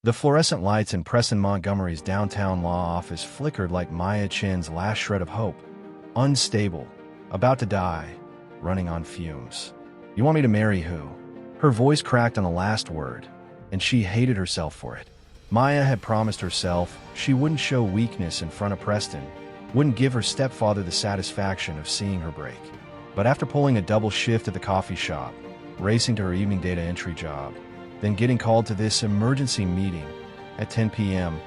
The fluorescent lights in Preston Montgomery's downtown law office flickered like Maya Chin's last shred of hope. Unstable, about to die, running on fumes. "You want me to marry who?" Her voice cracked on the last word, and she hated herself for it. Maya had promised herself she wouldn't show weakness in front of Preston, wouldn't give her stepfather the satisfaction of seeing her break. But after pulling a double shift at the coffee shop, racing to her evening data entry job, then getting called to this emergency meeting at 10 p.m.,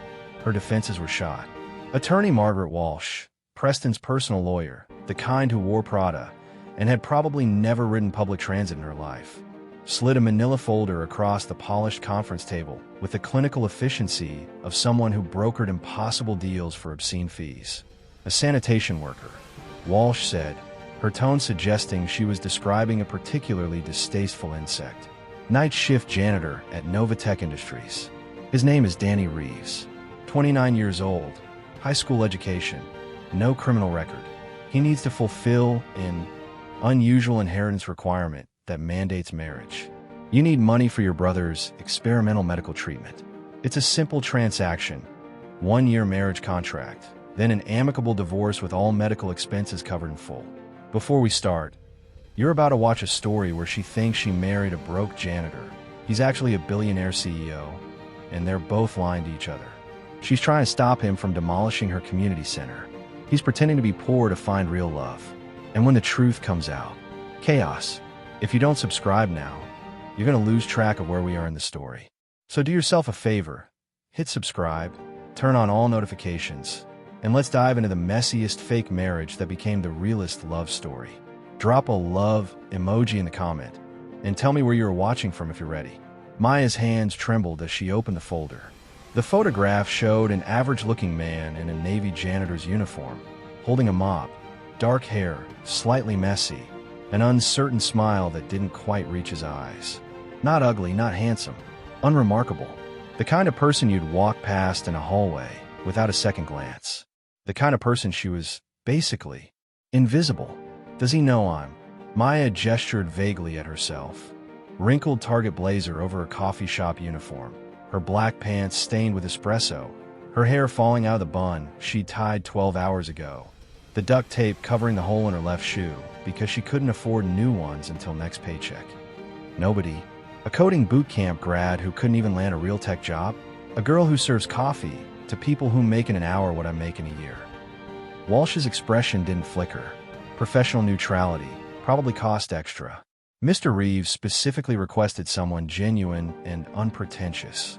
her defenses were shot. Attorney Margaret Walsh, Preston's personal lawyer, the kind who wore Prada and had probably never ridden public transit in her life, slid a manila folder across the polished conference table with the clinical efficiency of someone who brokered impossible deals for obscene fees. "A sanitation worker," Walsh said, her tone suggesting she was describing a particularly distasteful insect. "Night shift janitor at Novatech Industries. His name is Danny Reeves. 29 years old, high school education, no criminal record. He needs to fulfill an unusual inheritance requirement that mandates marriage. You need money for your brother's experimental medical treatment. It's a simple transaction, 1-year marriage contract, then an amicable divorce with all medical expenses covered in full. Before we start, you're about to watch a story where she thinks she married a broke janitor. He's actually a billionaire CEO, and they're both lying to each other. She's trying to stop him from demolishing her community center. He's pretending to be poor to find real love. And when the truth comes out, chaos. If you don't subscribe now, you're going to lose track of where we are in the story. So do yourself a favor, hit subscribe, turn on all notifications, and let's dive into the messiest fake marriage that became the realest love story. Drop a love emoji in the comment, and tell me where you're watching from if you're ready. Maya's hands trembled as she opened the folder. The photograph showed an average-looking man in a Navy janitor's uniform, holding a mop, dark hair, slightly messy, an uncertain smile that didn't quite reach his eyes. Not ugly, not handsome, unremarkable. The kind of person you'd walk past in a hallway without a second glance. The kind of person she was, basically, invisible. "Does he know I'm?" Maya gestured vaguely at herself. Wrinkled Target blazer over her coffee shop uniform, her black pants stained with espresso, her hair falling out of the bun she'd tied 12 hours ago, the duct tape covering the hole in her left shoe because she couldn't afford new ones until next paycheck. Nobody. A coding boot camp grad who couldn't even land a real tech job? A girl who serves coffee to people who make in an hour what I make in a year. Walsh's expression didn't flicker. Professional neutrality probably cost extra. Mr. Reeves specifically requested someone genuine and unpretentious.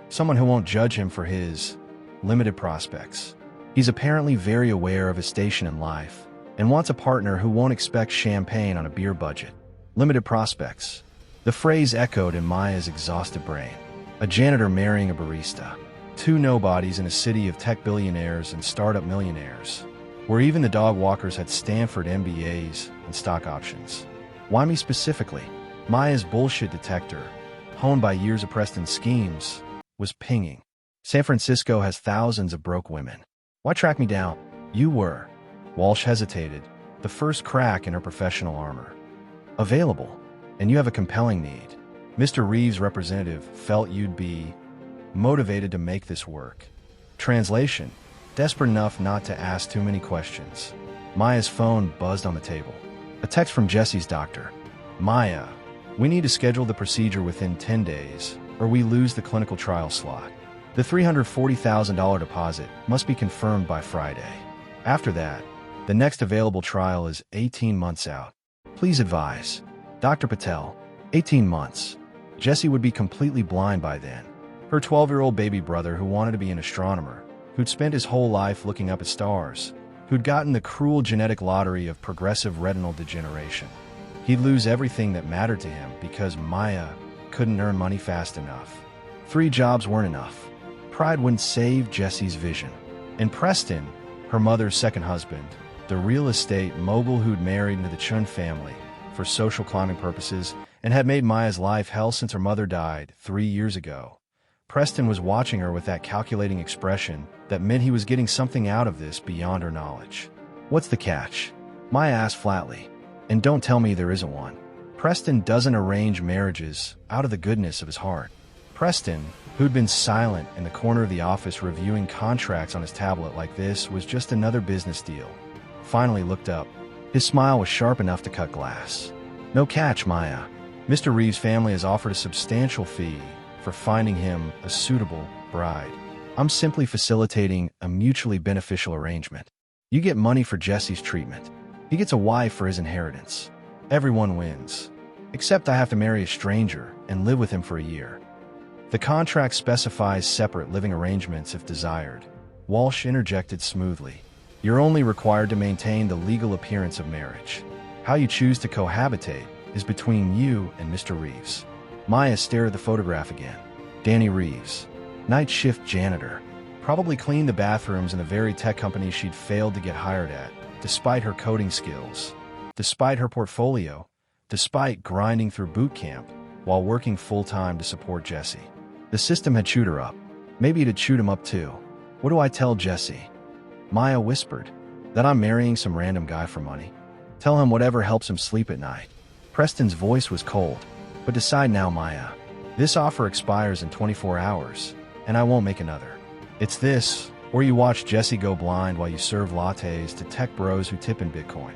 Someone who won't judge him for his limited prospects. He's apparently very aware of his station in life and wants a partner who won't expect champagne on a beer budget. Limited prospects. The phrase echoed in Maya's exhausted brain. A janitor marrying a barista. Two nobodies in a city of tech billionaires and startup millionaires, where even the dog walkers had Stanford MBAs and stock options. Why me specifically? Maya's bullshit detector, honed by years of Preston's schemes, was pinging. San Francisco has thousands of broke women. Why track me down? You were. Walsh hesitated, the first crack in her professional armor. Available, and you have a compelling need. Mr. Reeves' representative felt you'd be motivated to make this work. Translation: desperate enough not to ask too many questions. Maya's phone buzzed on the table. A text from Jesse's doctor. "Maya, we need to schedule the procedure within 10 days, or we lose the clinical trial slot. The $340,000 deposit must be confirmed by Friday. After that, the next available trial is 18 months out. Please advise. Dr. Patel." 18 months. Jesse would be completely blind by then. Her 12-year-old baby brother who wanted to be an astronomer, who'd spent his whole life looking up at stars, who'd gotten the cruel genetic lottery of progressive retinal degeneration. He'd lose everything that mattered to him because Maya couldn't earn money fast enough. 3 jobs weren't enough. Pride wouldn't save Jesse's vision. And Preston, her mother's second husband, the real estate mogul who'd married into the Chun family for social climbing purposes and had made Maya's life hell since her mother died 3 years ago. Preston was watching her with that calculating expression that meant he was getting something out of this beyond her knowledge. "What's the catch?" Maya asked flatly. "And don't tell me there isn't one." Preston doesn't arrange marriages out of the goodness of his heart. Preston, who'd been silent in the corner of the office reviewing contracts on his tablet like this was just another business deal, finally looked up. His smile was sharp enough to cut glass. No catch, Maya. Mr. Reeves' family has offered a substantial fee for finding him a suitable bride. I'm simply facilitating a mutually beneficial arrangement. You get money for Jesse's treatment. He gets a wife for his inheritance. Everyone wins. Except I have to marry a stranger and live with him for a year. The contract specifies separate living arrangements if desired. Walsh interjected smoothly. You're only required to maintain the legal appearance of marriage. How you choose to cohabitate is between you and Mr. Reeves. Maya stared at the photograph again. Danny Reeves, night shift janitor, probably cleaned the bathrooms in the very tech company she'd failed to get hired at, despite her coding skills, despite her portfolio, despite grinding through boot camp while working full-time to support Jesse. The system had chewed her up. Maybe it had chewed him up too. What do I tell Jesse? Maya whispered. That I'm marrying some random guy for money. Tell him whatever helps him sleep at night. Preston's voice was cold. But decide now, Maya. This offer expires in 24 hours, and I won't make another. It's this, or you watch Jesse go blind while you serve lattes to tech bros who tip in Bitcoin.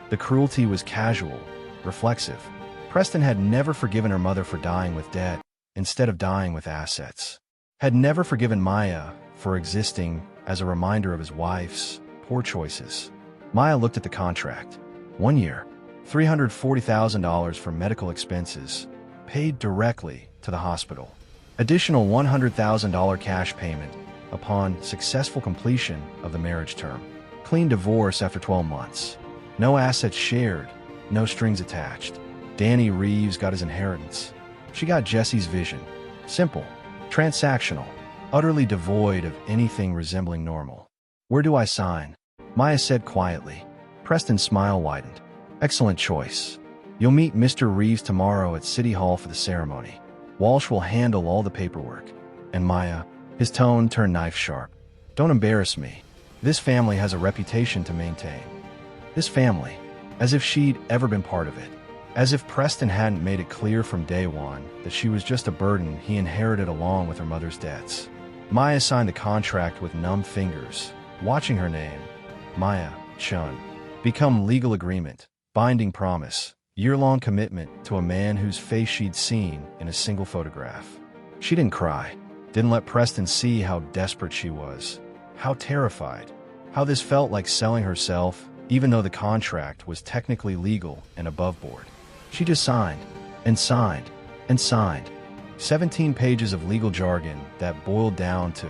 The cruelty was casual, reflexive. Preston had never forgiven her mother for dying with debt instead of dying with assets. Had never forgiven Maya for existing as a reminder of his wife's poor choices. Maya looked at the contract. 1 year, $340,000 for medical expenses, paid directly to the hospital. Additional $100,000 cash payment upon successful completion of the marriage term. Clean divorce after 12 months. No assets shared, no strings attached. Danny Reeves got his inheritance. She got Jesse's vision. Simple, transactional, utterly devoid of anything resembling normal. Where do I sign? Maya said quietly. Preston's smile widened. Excellent choice. You'll meet Mr. Reeves tomorrow at City Hall for the ceremony. Walsh will handle all the paperwork. And Maya, his tone turned knife sharp. Don't embarrass me. This family has a reputation to maintain. This family, as if she'd ever been part of it. As if Preston hadn't made it clear from day one that she was just a burden he inherited along with her mother's debts. Maya signed the contract with numb fingers, watching her name, Maya Chun, become legal agreement, binding promise, year-long commitment to a man whose face she'd seen in a single photograph. She didn't cry, didn't let Preston see how desperate she was, how terrified, how this felt like selling herself, even though the contract was technically legal and above board. She just signed, and signed, and signed. 17 pages of legal jargon that boiled down to,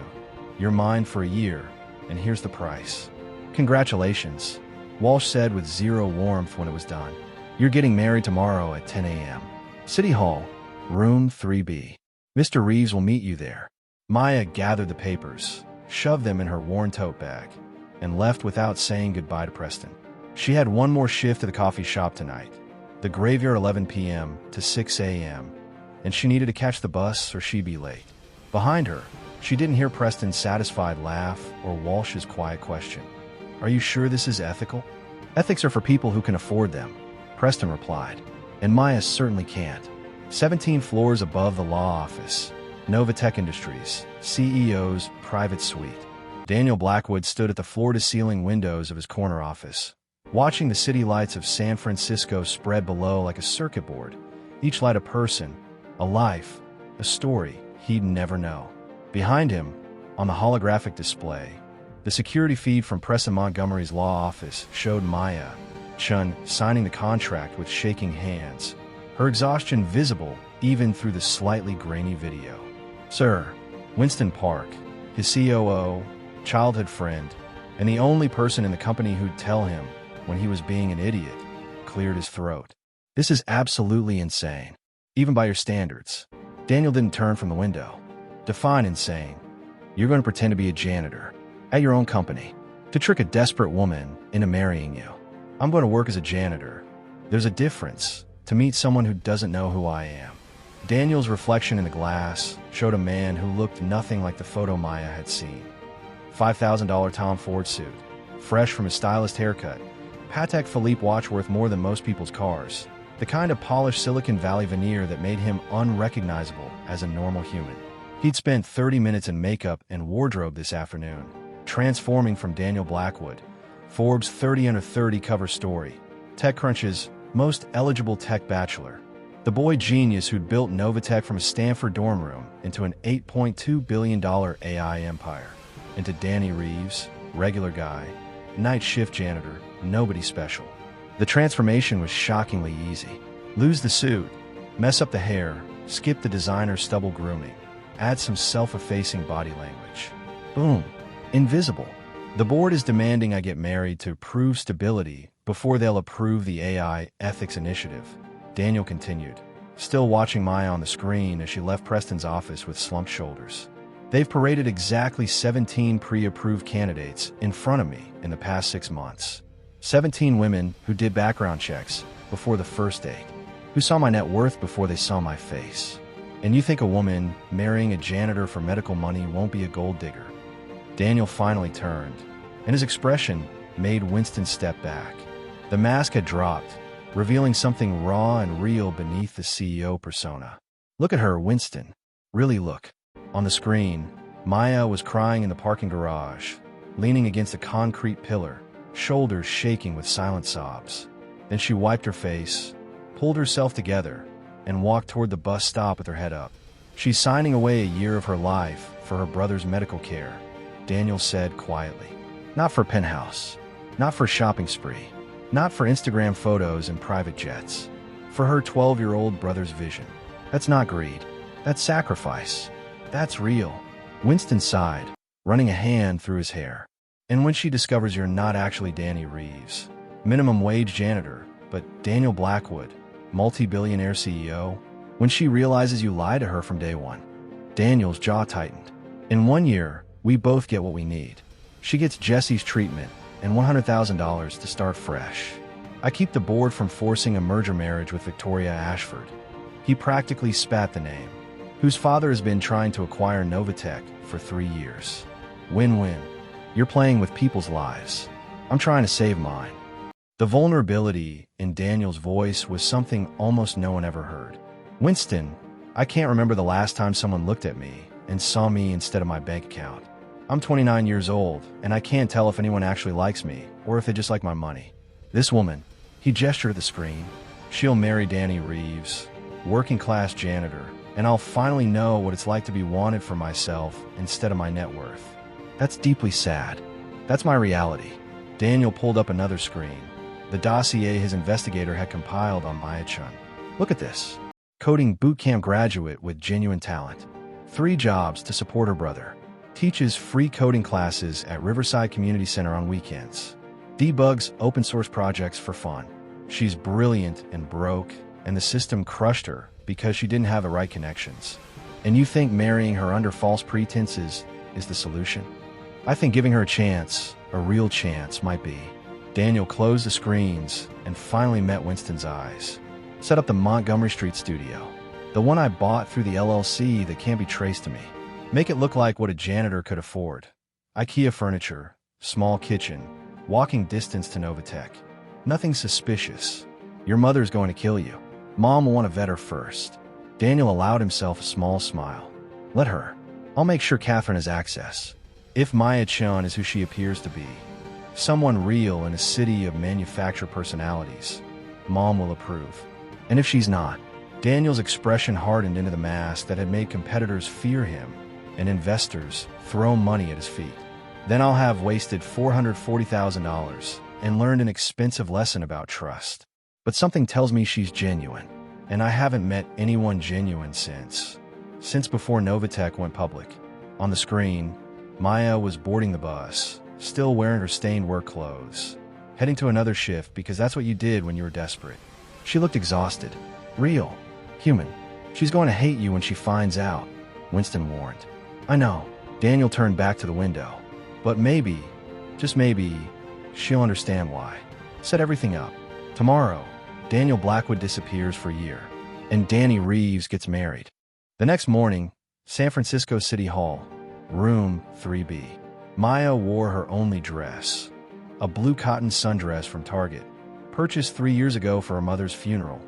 you're mine for a year, and here's the price. Congratulations, Walsh said with zero warmth when it was done. You're getting married tomorrow at 10 a.m. City Hall, room 3B. Mr. Reeves will meet you there. Maya gathered the papers, shoved them in her worn tote bag, and left without saying goodbye to Preston. She had one more shift at the coffee shop tonight, the graveyard 11 p.m. to 6 a.m., and she needed to catch the bus or she'd be late. Behind her, she didn't hear Preston's satisfied laugh or Walsh's quiet question. Are you sure this is ethical? Ethics are for people who can afford them, Preston replied, and Maya certainly can't. 17 floors above the law office, Novatech Industries, CEO's private suite. Daniel Blackwood stood at the floor-to-ceiling windows of his corner office, watching the city lights of San Francisco spread below like a circuit board, each light a person, a life, a story he'd never know. Behind him, on the holographic display, the security feed from Preston Montgomery's law office showed Maya Chun signing the contract with shaking hands, her exhaustion visible even through the slightly grainy video. Sir, Winston Park, his COO, childhood friend, and the only person in the company who'd tell him when he was being an idiot, cleared his throat. This is absolutely insane, even by your standards. Daniel didn't turn from the window. Define insane. You're going to pretend to be a janitor at your own company to trick a desperate woman into marrying you. I'm going to work as a janitor. There's a difference to meet someone who doesn't know who I am. Daniel's reflection in the glass showed a man who looked nothing like the photo Maya had seen. $5,000 Tom Ford suit, fresh from his stylist haircut, Patek Philippe watch worth more than most people's cars, The kind of polished Silicon Valley veneer that made him unrecognizable as a normal human. He'd spent 30 minutes in makeup and wardrobe this afternoon, transforming from Daniel Blackwood, Forbes 30 Under 30 cover story, TechCrunch's most eligible tech bachelor, the boy genius who'd built Novatech from a Stanford dorm room into an $8.2 billion AI empire, into Danny Reeves, regular guy, night shift janitor, nobody special. The transformation was shockingly easy. Lose the suit, mess up the hair, skip the designer stubble grooming, add some self-effacing body language. Boom. Invisible. The board is demanding I get married to prove stability before they'll approve the AI ethics initiative. Daniel continued, still watching Maya on the screen as she left Preston's office with slumped shoulders. They've paraded exactly 17 pre-approved candidates in front of me in the past 6 months. 17 women who did background checks before the first date, who saw my net worth before they saw my face. And you think a woman marrying a janitor for medical money won't be a gold digger? Daniel finally turned, and his expression made Winston step back. The mask had dropped, revealing something raw and real beneath the CEO persona. Look at her, Winston. Really look. On the screen, Maya was crying in the parking garage, leaning against a concrete pillar, shoulders shaking with silent sobs. Then she wiped her face, pulled herself together, and walked toward the bus stop with her head up. She's signing away a year of her life for her brother's medical care, Daniel said quietly. Not for penthouse, not for shopping spree, not for Instagram photos and private jets. For her 12-year-old brother's vision. That's not greed. That's sacrifice. That's real. Winston sighed, running a hand through his hair. And when she discovers you're not actually Danny Reeves, minimum wage janitor, but Daniel Blackwood, multi-billionaire CEO, when she realizes you lied to her from day one, Daniel's jaw tightened. In 1 year, we both get what we need. She gets Jesse's treatment and $100,000 to start fresh. I keep the board from forcing a merger marriage with Victoria Ashford. He practically spat the name, whose father has been trying to acquire Novatech for 3 years. Win-win. You're playing with people's lives. I'm trying to save mine. The vulnerability in Daniel's voice was something almost no one ever heard. Winston, I can't remember the last time someone looked at me and saw me instead of my bank account. I'm 29 years old, and I can't tell if anyone actually likes me or if they just like my money. This woman, he gestured at the screen, she'll marry Danny Reeves, working-class janitor, and I'll finally know what it's like to be wanted for myself instead of my net worth. That's deeply sad. That's my reality. Daniel pulled up another screen, the dossier his investigator had compiled on Maya Chun. Look at this. Coding bootcamp graduate with genuine talent. 3 jobs to support her brother. Teaches free coding classes at Riverside Community Center on weekends. Debugs open source projects for fun. She's brilliant and broke, and the system crushed her because she didn't have the right connections. And you think marrying her under false pretenses is the solution? I think giving her a chance, a real chance, might be. Daniel closed the screens and finally met Winston's eyes. Set up the Montgomery Street studio. The one I bought through the LLC that can't be traced to me. Make it look like what a janitor could afford. IKEA furniture, small kitchen, walking distance to Novatech. Nothing suspicious. Your mother's going to kill you. Mom will want to vet her first. Daniel allowed himself a small smile. Let her. I'll make sure Catherine has access. If Maya Chun is who she appears to be, someone real in a city of manufactured personalities, Mom will approve. And if she's not, Daniel's expression hardened into the mask that had made competitors fear him and investors throw money at his feet. Then I'll have wasted $440,000 and learned an expensive lesson about trust. But something tells me she's genuine, and I haven't met anyone genuine since before Novatech went public. On the screen, Maya was boarding the bus, still wearing her stained work clothes, heading to another shift because that's what you did when you were desperate. She looked exhausted, real, human. She's going to hate you when she finds out, Winston warned. I know. Daniel turned back to the window. But maybe, just maybe, she'll understand why. Set everything up. Tomorrow, Daniel Blackwood disappears for a year, and Danny Reeves gets married. The next morning, San Francisco City Hall, room 3B. Maya wore her only dress, a blue cotton sundress from Target, purchased 3 years ago for her mother's funeral,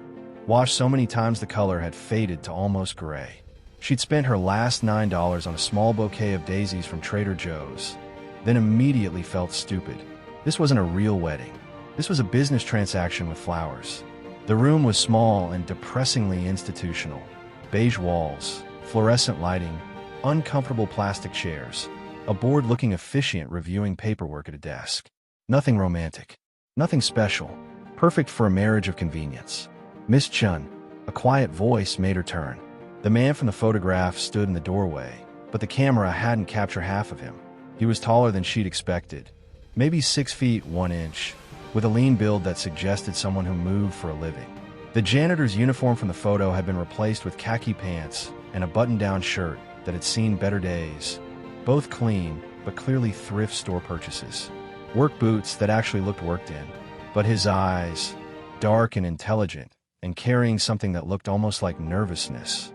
Washed so many times the color had faded to almost gray. She'd spent her last $9 on a small bouquet of daisies from Trader Joe's, then immediately felt stupid. This wasn't a real wedding. This was a business transaction with flowers. The room was small and depressingly institutional. Beige walls, fluorescent lighting, uncomfortable plastic chairs, a bored-looking officiant reviewing paperwork at a desk. Nothing romantic. Nothing special. Perfect for a marriage of convenience. Miss Chun, a quiet voice made her turn. The man from the photograph stood in the doorway, but the camera hadn't captured half of him. He was taller than she'd expected, maybe 6 feet 1 inch, with a lean build that suggested someone who moved for a living. The janitor's uniform from the photo had been replaced with khaki pants and a button-down shirt that had seen better days. Both clean, but clearly thrift store purchases. Work boots that actually looked worked in. But his eyes, dark and intelligent, and carrying something that looked almost like nervousness.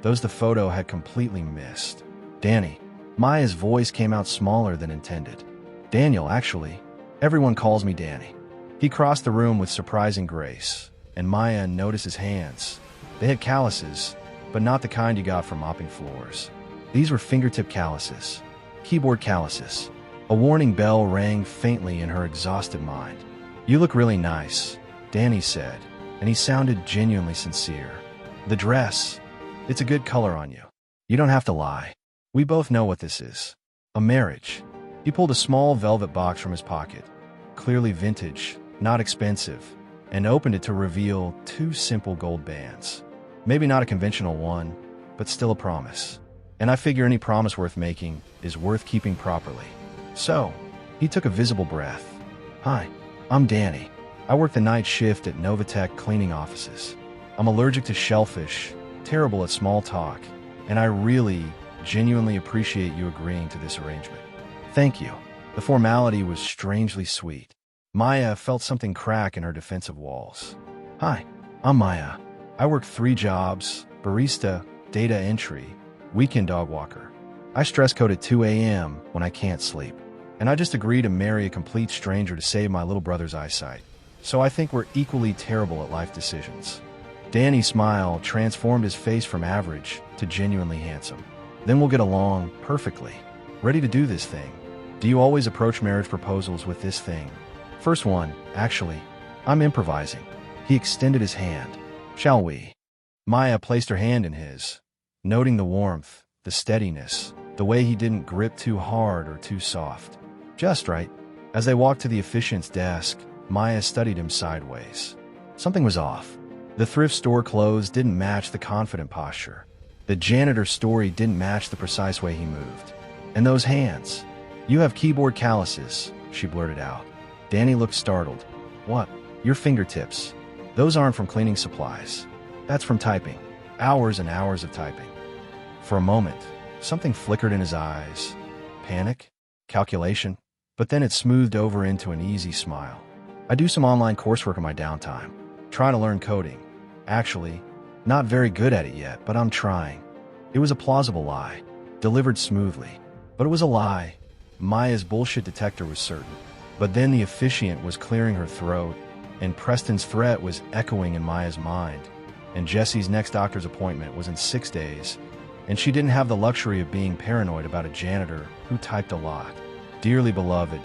Those the photo had completely missed. Danny. Maya's voice came out smaller than intended. Daniel, actually. Everyone calls me Danny. He crossed the room with surprising grace, and Maya noticed his hands. They had calluses, but not the kind you got from mopping floors. These were fingertip calluses. Keyboard calluses. A warning bell rang faintly in her exhausted mind. "You look really nice," Danny said, and he sounded genuinely sincere. "The dress, it's a good color on you. You don't have to lie. We both know what this is. A marriage." He pulled a small velvet box from his pocket, clearly vintage, not expensive, and opened it to reveal 2 simple gold bands. Maybe not a conventional one, but still a promise. And I figure any promise worth making is worth keeping properly. So, he took a visible breath. "Hi, I'm Danny. I work the night shift at Novatech cleaning offices. I'm allergic to shellfish, terrible at small talk, and I really, genuinely appreciate you agreeing to this arrangement." "Thank you." The formality was strangely sweet. Maya felt something crack in her defensive walls. "Hi, I'm Maya. I work 3 jobs, barista, data entry, weekend dog walker. I stress code at 2 a.m. when I can't sleep. And I just agreed to marry a complete stranger to save my little brother's eyesight. So I think we're equally terrible at life decisions." Danny's smile transformed his face from average to genuinely handsome. "Then we'll get along perfectly. Ready to do this thing. Do you always approach marriage proposals with this thing?" "First one, actually. I'm improvising." He extended his hand. "Shall we?" Maya placed her hand in his, noting the warmth, the steadiness, the way he didn't grip too hard or too soft. Just right. As they walked to the officiant's desk, Maya studied him sideways. Something was off. The thrift store clothes didn't match the confident posture. The janitor's story didn't match the precise way he moved. And those hands. "You have keyboard calluses," she blurted out. Danny looked startled. "What? Your fingertips? Those aren't from cleaning supplies. That's from typing. Hours and hours of typing." For a moment, something flickered in his eyes. Panic? Calculation? But then it smoothed over into an easy smile. "I do some online coursework in my downtime. Trying to learn coding. Actually, not very good at it yet, but I'm trying." It was a plausible lie, delivered smoothly. But it was a lie. Maya's bullshit detector was certain. But then the officiant was clearing her throat, and Preston's threat was echoing in Maya's mind, and Jesse's next doctor's appointment was in 6 days, and she didn't have the luxury of being paranoid about a janitor who typed a lot. "Dearly beloved,"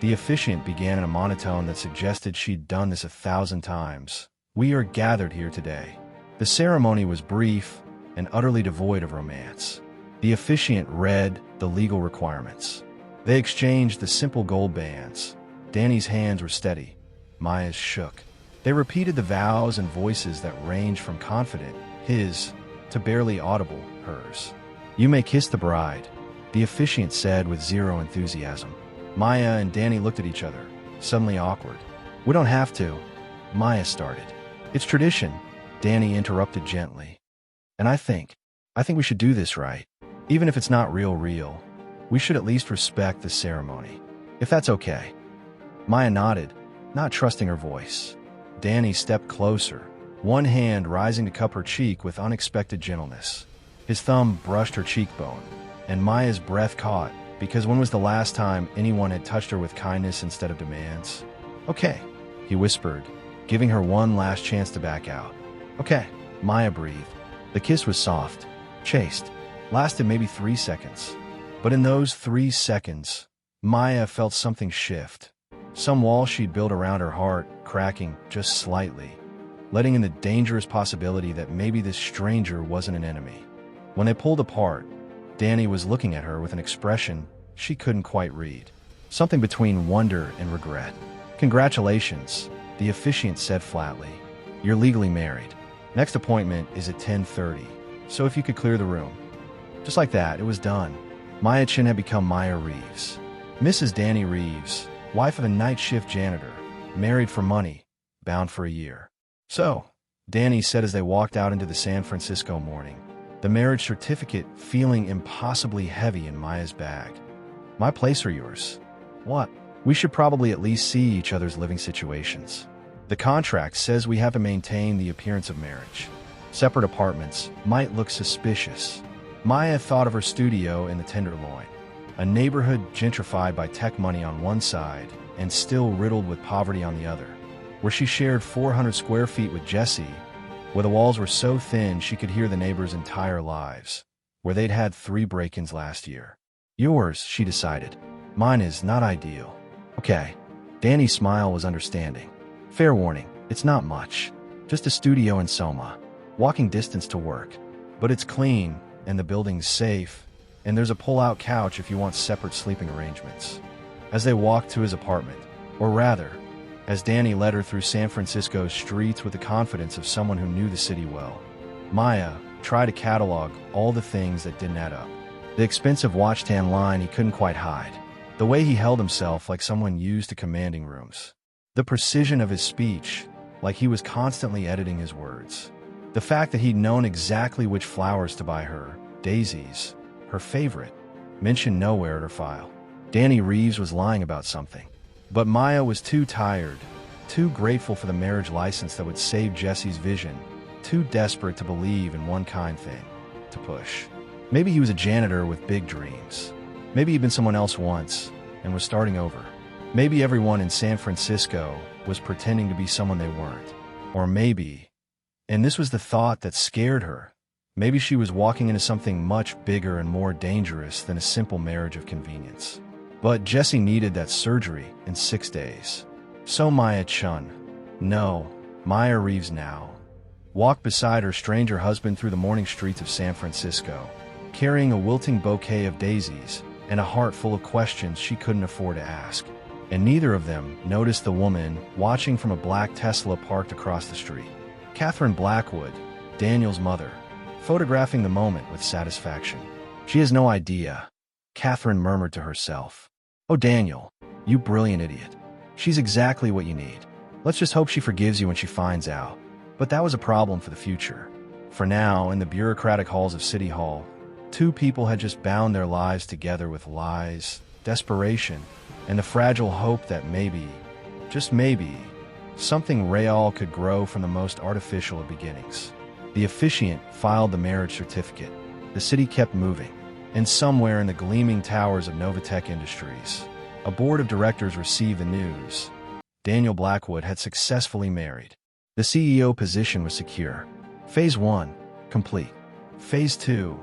the officiant began in a monotone that suggested she'd done this 1,000 times. "We are gathered here today." The ceremony was brief and utterly devoid of romance. The officiant read the legal requirements. They exchanged the simple gold bands. Danny's hands were steady. Maya's shook. They repeated the vows and voices that ranged from confident, his, to barely audible, hers. "You may kiss the bride," the officiant said with zero enthusiasm. Maya and Danny looked at each other, suddenly awkward. "We don't have to," Maya started. "It's tradition," Danny interrupted gently. "And I think we should do this right. Even if it's not real. We should at least respect the ceremony. If that's okay." Maya nodded, not trusting her voice. Danny stepped closer, one hand rising to cup her cheek with unexpected gentleness. His thumb brushed her cheekbone, and Maya's breath caught, because when was the last time anyone had touched her with kindness instead of demands? "Okay," he whispered, giving her one last chance to back out. Okay, Maya breathed. The kiss was soft, chaste, lasted maybe 3 seconds. But in those 3 seconds, Maya felt something shift. Some wall she'd built around her heart, cracking just slightly, letting in the dangerous possibility that maybe this stranger wasn't an enemy. When they pulled apart, Danny was looking at her with an expression she couldn't quite read. Something between wonder and regret. "Congratulations," the officiant said flatly. "You're legally married. Next appointment is at 10:30, so if you could clear the room." Just like that, it was done. Maya Chin had become Maya Reeves. Mrs. Danny Reeves, wife of a night shift janitor, married for money, bound for a year. "So," Danny said as they walked out into the San Francisco morning, the marriage certificate feeling impossibly heavy in Maya's bag. "My place or yours?" "What?" "We should probably at least see each other's living situations. The contract says we have to maintain the appearance of marriage. Separate apartments might look suspicious." Maya thought of her studio in the Tenderloin, a neighborhood gentrified by tech money on one side and still riddled with poverty on the other, where she shared 400 square feet with Jesse, where the walls were so thin she could hear the neighbors' entire lives, where they'd had 3 break-ins last year. "Yours," she decided. "Mine is not ideal." "Okay." Danny's smile was understanding. "Fair warning, it's not much. Just a studio in Soma. Walking distance to work. But it's clean, and the building's safe, and there's a pull-out couch if you want separate sleeping arrangements." As they walked to his apartment, or rather, as Danny led her through San Francisco's streets with the confidence of someone who knew the city well, Maya tried to catalog all the things that didn't add up. The expensive watch-tan line he couldn't quite hide. The way he held himself like someone used to commanding rooms. The precision of his speech, like he was constantly editing his words. The fact that he'd known exactly which flowers to buy her, daisies, her favorite, mentioned nowhere in her file. Danny Reeves was lying about something. But Maya was too tired, too grateful for the marriage license that would save Jesse's vision, too desperate to believe in one kind thing, to push. Maybe he was a janitor with big dreams. Maybe he'd been someone else once and was starting over. Maybe everyone in San Francisco was pretending to be someone they weren't. Or maybe, and this was the thought that scared her, maybe she was walking into something much bigger and more dangerous than a simple marriage of convenience. But Jesse needed that surgery in 6 days. So Maya Chun, no, Maya Reeves now, walked beside her stranger husband through the morning streets of San Francisco, carrying a wilting bouquet of daisies and a heart full of questions she couldn't afford to ask. And neither of them noticed the woman watching from a black Tesla parked across the street. Catherine Blackwood, Daniel's mother, photographing the moment with satisfaction. "She has no idea," Catherine murmured to herself. "Oh, Daniel, you brilliant idiot. She's exactly what you need. Let's just hope she forgives you when she finds out." But that was a problem for the future. For now, in the bureaucratic halls of City Hall, 2 people had just bound their lives together with lies, desperation, and the fragile hope that maybe, just maybe, something real could grow from the most artificial of beginnings. The officiant filed the marriage certificate. The city kept moving. And somewhere in the gleaming towers of Novatech Industries, a board of directors received the news. Daniel Blackwood had successfully married. The CEO position was secure. Phase 1, complete. Phase 2,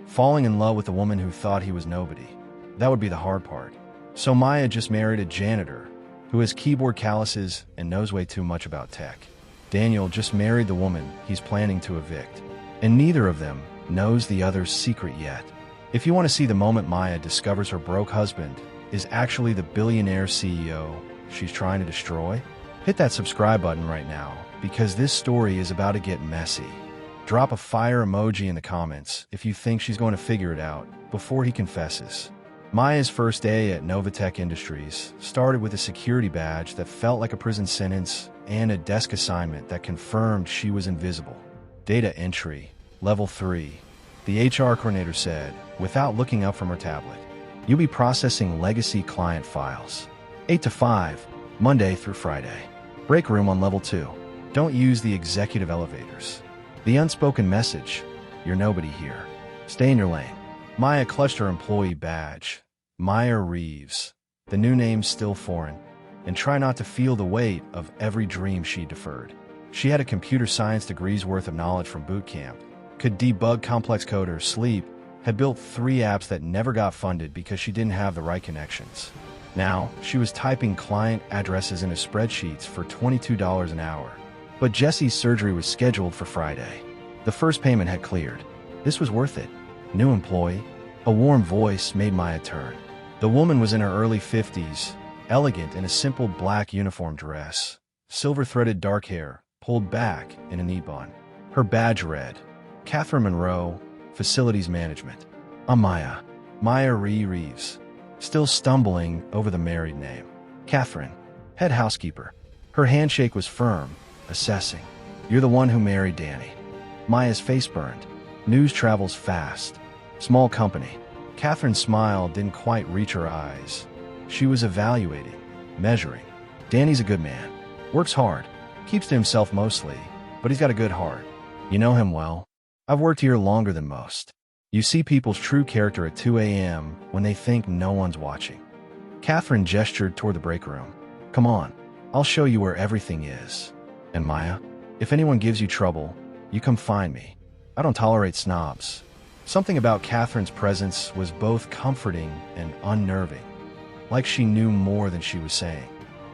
falling in love with a woman who thought he was nobody. That would be the hard part. So Maya just married a janitor who has keyboard calluses and knows way too much about tech. Daniel just married the woman he's planning to evict. And neither of them knows the other's secret yet. If you want to see the moment Maya discovers her broke husband is actually the billionaire CEO she's trying to destroy, hit that subscribe button right now, because this story is about to get messy. Drop a fire emoji in the comments if you think she's going to figure it out before he confesses. Maya's first day at Novatech Industries started with a security badge that felt like a prison sentence and a desk assignment that confirmed she was invisible. Data entry, level 3. The HR coordinator said, without looking up from her tablet. "You'll be processing legacy client files. 8 to 5, Monday through Friday. Break room on level 2. Don't use the executive elevators." The unspoken message, "You're nobody here. Stay in your lane." Maya clutched her employee badge. Maya Reeves. The new name's still foreign. And try not to feel the weight of every dream she deferred. She had a computer science degree's worth of knowledge from boot camp, could debug complex code or sleep, had built 3 apps that never got funded because she didn't have the right connections. Now, she was typing client addresses into spreadsheets for $22 an hour. But Jesse's surgery was scheduled for Friday. The first payment had cleared. This was worth it. New employee. A warm voice made Maya turn. The woman was in her early 50s, elegant in a simple black uniform dress, silver-threaded dark hair, pulled back in a neat bun. Her badge read, Catherine Monroe, Facilities Management. I'm Maya. Maya Reeves. Still stumbling over the married name. Catherine. Head housekeeper. Her handshake was firm, assessing. You're the one who married Danny. Maya's face burned. News travels fast. Small company. Catherine's smile didn't quite reach her eyes. She was evaluating, measuring. Danny's a good man. Works hard. Keeps to himself mostly, but he's got a good heart. You know him well. I've worked here longer than most. You see people's true character at 2 a.m. when they think no one's watching. Catherine gestured toward the break room. Come on, I'll show you where everything is. And Maya, if anyone gives you trouble, you come find me. I don't tolerate snobs. Something about Catherine's presence was both comforting and unnerving, like she knew more than she was saying.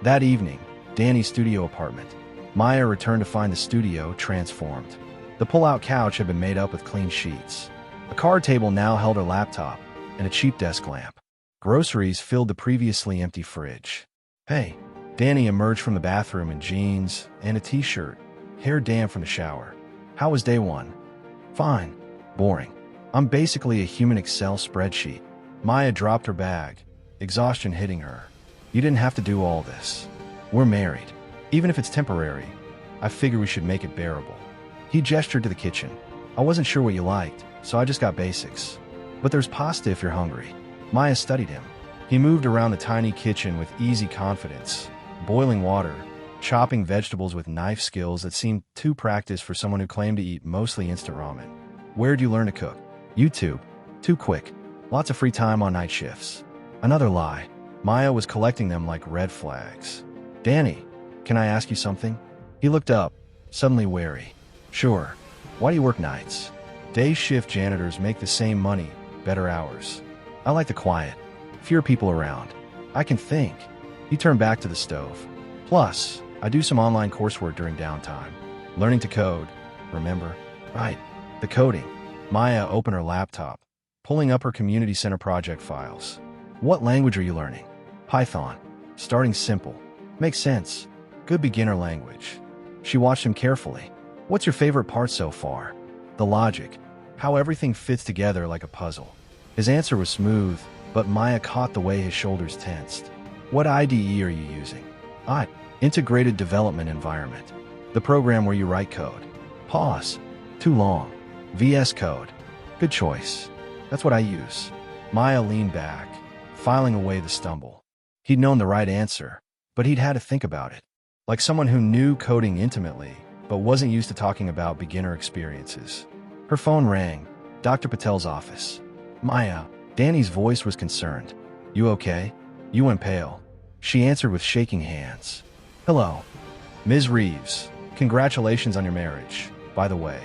That evening, Danny's studio apartment. Maya returned to find the studio transformed. The pull-out couch had been made up with clean sheets. A card table now held her laptop and a cheap desk lamp. Groceries filled the previously empty fridge. Hey, Danny emerged from the bathroom in jeans and a t-shirt, hair damp from the shower. How was day one? Fine. Boring. I'm basically a human Excel spreadsheet. Maya dropped her bag, exhaustion hitting her. You didn't have to do all this. We're married. Even if it's temporary, I figure we should make it bearable. He gestured to the kitchen. I wasn't sure what you liked, so I just got basics. But there's pasta if you're hungry. Maya studied him. He moved around the tiny kitchen with easy confidence, boiling water, chopping vegetables with knife skills that seemed too practiced for someone who claimed to eat mostly instant ramen. Where'd you learn to cook? YouTube. Too quick. Lots of free time on night shifts. Another lie. Maya was collecting them like red flags. Danny, can I ask you something? He looked up, suddenly wary. Sure. Why do you work nights? Day shift janitors make the same money, better hours. I like the quiet. Fewer people around. I can think. He turned back to the stove. Plus, I do some online coursework during downtime. Learning to code. Remember? Right. The coding. Maya opened her laptop, pulling up her community center project files. What language are you learning? Python. Starting simple. Makes sense. Good beginner language. She watched him carefully. What's your favorite part so far? The logic. How everything fits together like a puzzle. His answer was smooth, but Maya caught the way his shoulders tensed. What IDE are you using? Integrated Development Environment. The program where you write code. Pause. Too long. VS Code. Good choice. That's what I use. Maya leaned back, filing away the stumble. He'd known the right answer, but he'd had to think about it. Like someone who knew coding intimately, but wasn't used to talking about beginner experiences. Her phone rang. Dr. Patel's office. Maya. Danny's voice was concerned. You okay? You went pale. She answered with shaking hands. Hello. Ms. Reeves. Congratulations on your marriage. By the way,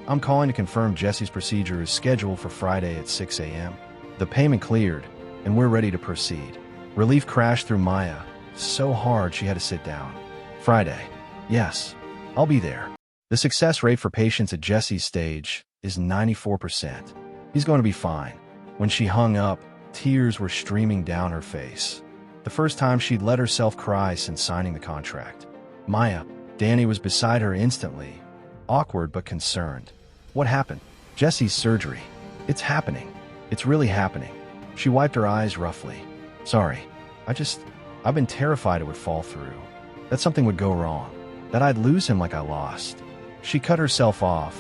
I'm calling to confirm Jesse's procedure is scheduled for Friday at 6 a.m. The payment cleared, and we're ready to proceed. Relief crashed through Maya, so hard she had to sit down. Friday. Yes. I'll be there. The success rate for patients at Jesse's stage is 94%. He's going to be fine. When she hung up, tears were streaming down her face. The first time she'd let herself cry since signing the contract. Maya. Danny was beside her instantly, awkward but concerned. What happened? Jesse's surgery. It's happening. It's really happening. She wiped her eyes roughly. Sorry. I've been terrified it would fall through. That something would go wrong. That I'd lose him like I lost. She cut herself off,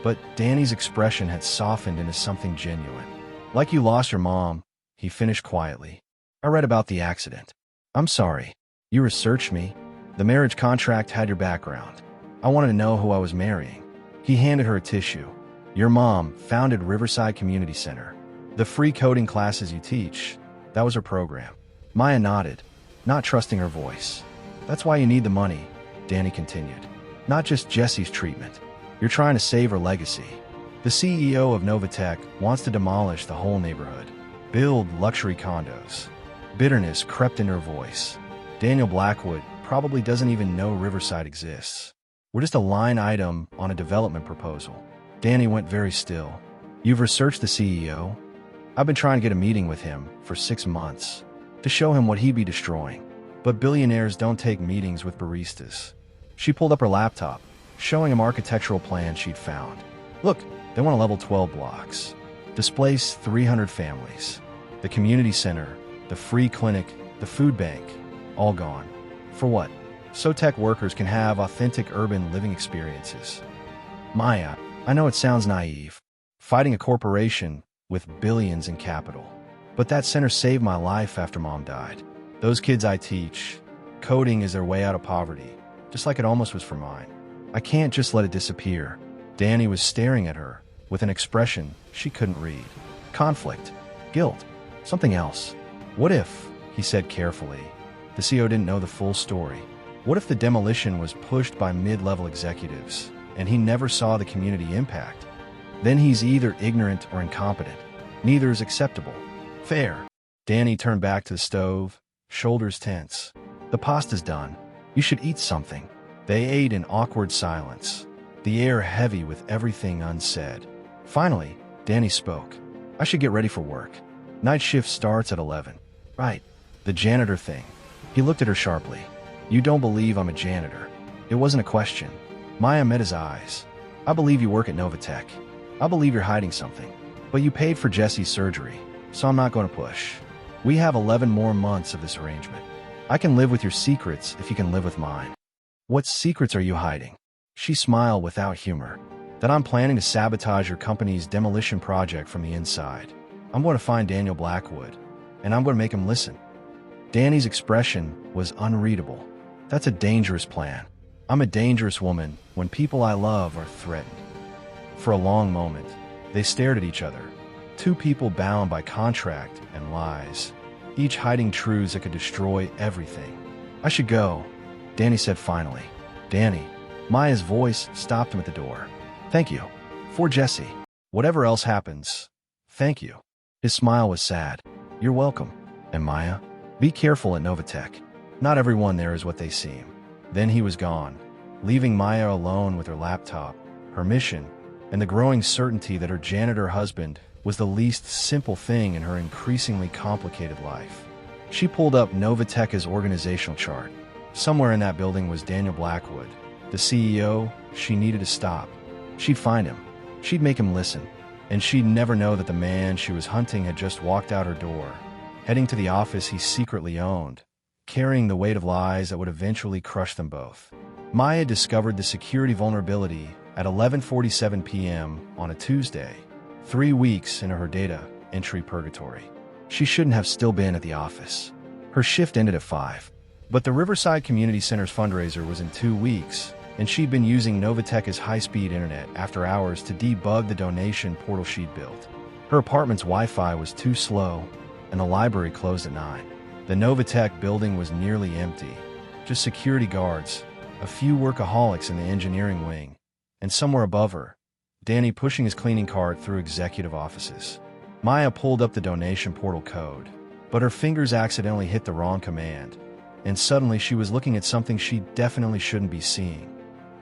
but Danny's expression had softened into something genuine. Like you lost your mom, he finished quietly. I read about the accident. I'm sorry. You researched me. The marriage contract had your background. I wanted to know who I was marrying. He handed her a tissue. Your mom founded Riverside Community Center. The free coding classes you teach, that was her program. Maya nodded, not trusting her voice. That's why you need the money, Danny continued. not just Jesse's treatment. You're trying to save her legacy. The CEO of Novatech wants to demolish the whole neighborhood, build luxury condos. Bitterness crept in her voice. Daniel Blackwood probably doesn't even know Riverside exists. We're just a line item on a development proposal. Danny went very still. You've researched the CEO? I've been trying to get a meeting with him for 6 months to show him what he'd be destroying. But billionaires don't take meetings with baristas. She pulled up her laptop, showing him architectural plans she'd found. Look, they want a level 12 blocks. Displace 300 families. The community center, the free clinic, the food bank, all gone. For what? So tech workers can have authentic urban living experiences. Maya, I know it sounds naive, fighting a corporation with billions in capital. But that center saved my life after Mom died. Those kids I teach, coding is their way out of poverty, just like it almost was for mine. I can't just let it disappear. Danny was staring at her with an expression she couldn't read. Conflict, guilt, something else. What if, he said carefully, the CEO didn't know the full story? What if the demolition was pushed by mid-level executives and he never saw the community impact? Then he's either ignorant or incompetent. Neither is acceptable. Fair. Danny turned back to the stove, shoulders tense. The pasta's done. You should eat something. They ate in awkward silence, the air heavy with everything unsaid. Finally, Danny spoke. I should get ready for work. Night shift starts at 11. Right. The janitor thing. He looked at her sharply. You don't believe I'm a janitor. It wasn't a question. Maya met his eyes. I believe you work at Novatech. I believe you're hiding something. But you paid for Jesse's surgery, so I'm not going to push. We have 11 more months of this arrangement. I can live with your secrets if you can live with mine. What secrets are you hiding? She smiled without humor. That I'm planning to sabotage your company's demolition project from the inside. I'm going to find Daniel Blackwood, and I'm going to make him listen. Danny's expression was unreadable. That's a dangerous plan. I'm a dangerous woman when people I love are threatened. For a long moment, they stared at each other. Two people bound by contract and lies, each hiding truths that could destroy everything. I should go, Danny said finally. Danny. Maya's voice stopped him at the door. Thank you. For Jesse. Whatever else happens, thank you. His smile was sad. You're welcome. And Maya, be careful at Novatech. Not everyone there is what they seem. Then he was gone, leaving Maya alone with her laptop, her mission, and the growing certainty that her janitor husband was the least simple thing in her increasingly complicated life. She pulled up Novatech's organizational chart. Somewhere in that building was Daniel Blackwood, the CEO she needed to stop. She'd find him. She'd make him listen. And she'd never know that the man she was hunting had just walked out her door, heading to the office he secretly owned, carrying the weight of lies that would eventually crush them both. Maya discovered the security vulnerability at 11:47 p.m. on a Tuesday, 3 weeks into her data entry purgatory. She shouldn't have still been at the office. Her shift ended at 5. But the Riverside Community Center's fundraiser was in 2 weeks, and she'd been using Novatech's high-speed internet after hours to debug the donation portal she'd built. Her apartment's Wi-Fi was too slow, and the library closed at 9. The Novatech building was nearly empty, just security guards, a few workaholics in the engineering wing, and somewhere above her, Danny pushing his cleaning cart through executive offices. Maya pulled up the donation portal code, but her fingers accidentally hit the wrong command, and suddenly she was looking at something she definitely shouldn't be seeing.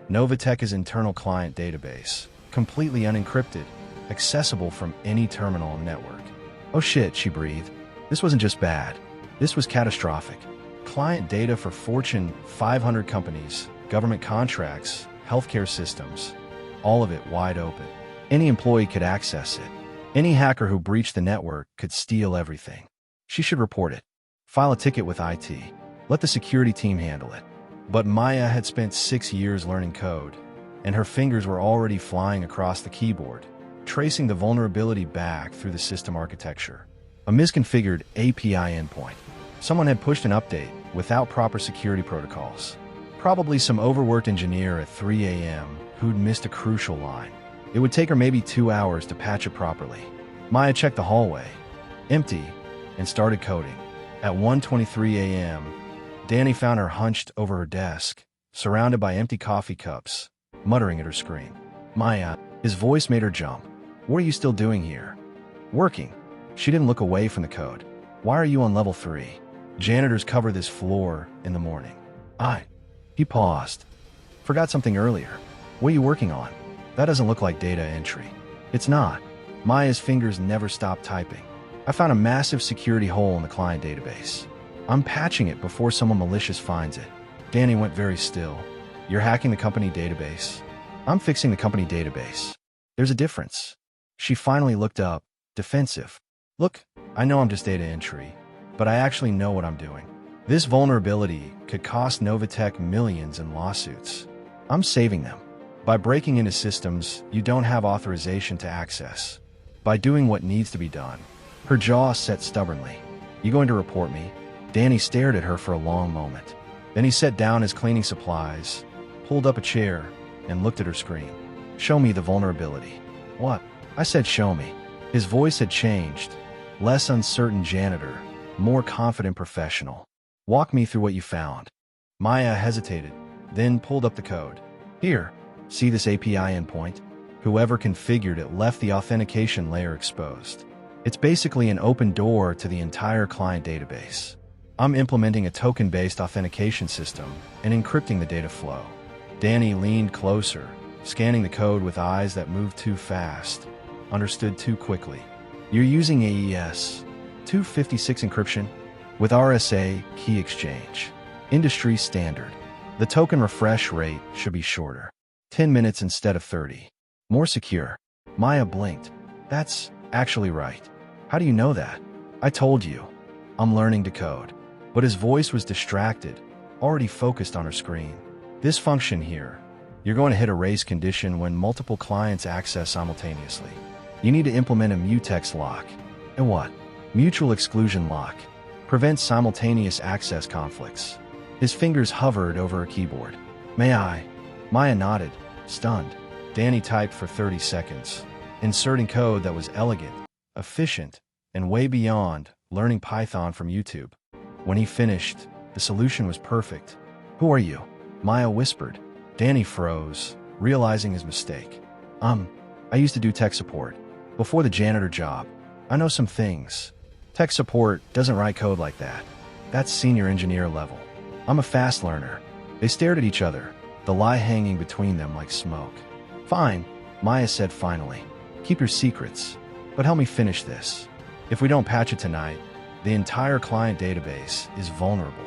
Novatech's internal client database, completely unencrypted, accessible from any terminal on the network. Oh shit, she breathed. This wasn't just bad. This was catastrophic. Client data for Fortune 500 companies, government contracts, healthcare systems, all of it wide open. Any employee could access it. Any hacker who breached the network could steal everything. She should report it. File a ticket with IT. Let the security team handle it. But Maya had spent 6 years learning code, and her fingers were already flying across the keyboard, tracing the vulnerability back through the system architecture. A misconfigured API endpoint. Someone had pushed an update without proper security protocols. Probably some overworked engineer at 3 a.m. who'd missed a crucial line. It would take her maybe 2 hours to patch it properly. Maya checked the hallway, empty, and started coding. At 1:23 a.m., Danny found her hunched over her desk, surrounded by empty coffee cups, muttering at her screen. Maya, his voice made her jump. What are you still doing here? Working. She didn't look away from the code. Why are you on level 3? Janitors cover this floor in the morning. He paused. Forgot something earlier. What are you working on? That doesn't look like data entry. It's not. Maya's fingers never stopped typing. I found a massive security hole in the client database. I'm patching it before someone malicious finds it. Danny went very still. You're hacking the company database? I'm fixing the company database. There's a difference. She finally looked up, defensive. Look, I know I'm just data entry, but I actually know what I'm doing. This vulnerability could cost Novatech millions in lawsuits. I'm saving them. By breaking into systems you don't have authorization to access. By doing what needs to be done. Her jaw set stubbornly. You going to report me? Danny stared at her for a long moment. Then he set down his cleaning supplies, pulled up a chair, and looked at her screen. Show me the vulnerability. What? I said show me. His voice had changed. Less uncertain janitor, more confident professional. Walk me through what you found. Maya hesitated, then pulled up the code. Here, see this API endpoint? Whoever configured it left the authentication layer exposed. It's basically an open door to the entire client database. I'm implementing a token-based authentication system and encrypting the data flow. Danny leaned closer, scanning the code with eyes that moved too fast, understood too quickly. You're using AES 256 encryption with RSA key exchange. Industry standard. The token refresh rate should be shorter. 10 minutes instead of 30. More secure. Maya blinked. That's actually right. How do you know that? I told you. I'm learning to code. But his voice was distracted, already focused on her screen. This function here. You're going to hit a race condition when multiple clients access simultaneously. You need to implement a mutex lock. And what? Mutual exclusion lock. Prevents simultaneous access conflicts. His fingers hovered over a keyboard. May I? Maya nodded, stunned. Danny typed for 30 seconds, inserting code that was elegant, efficient, and way beyond learning Python from YouTube. When he finished, the solution was perfect. Who are you? Maya whispered. Danny froze, realizing his mistake. I used to do tech support. Before the janitor job. I know some things. Tech support doesn't write code like that. That's senior engineer level. I'm a fast learner. They stared at each other, the lie hanging between them like smoke. Fine, Maya said finally. Keep your secrets, but help me finish this. If we don't patch it tonight, the entire client database is vulnerable.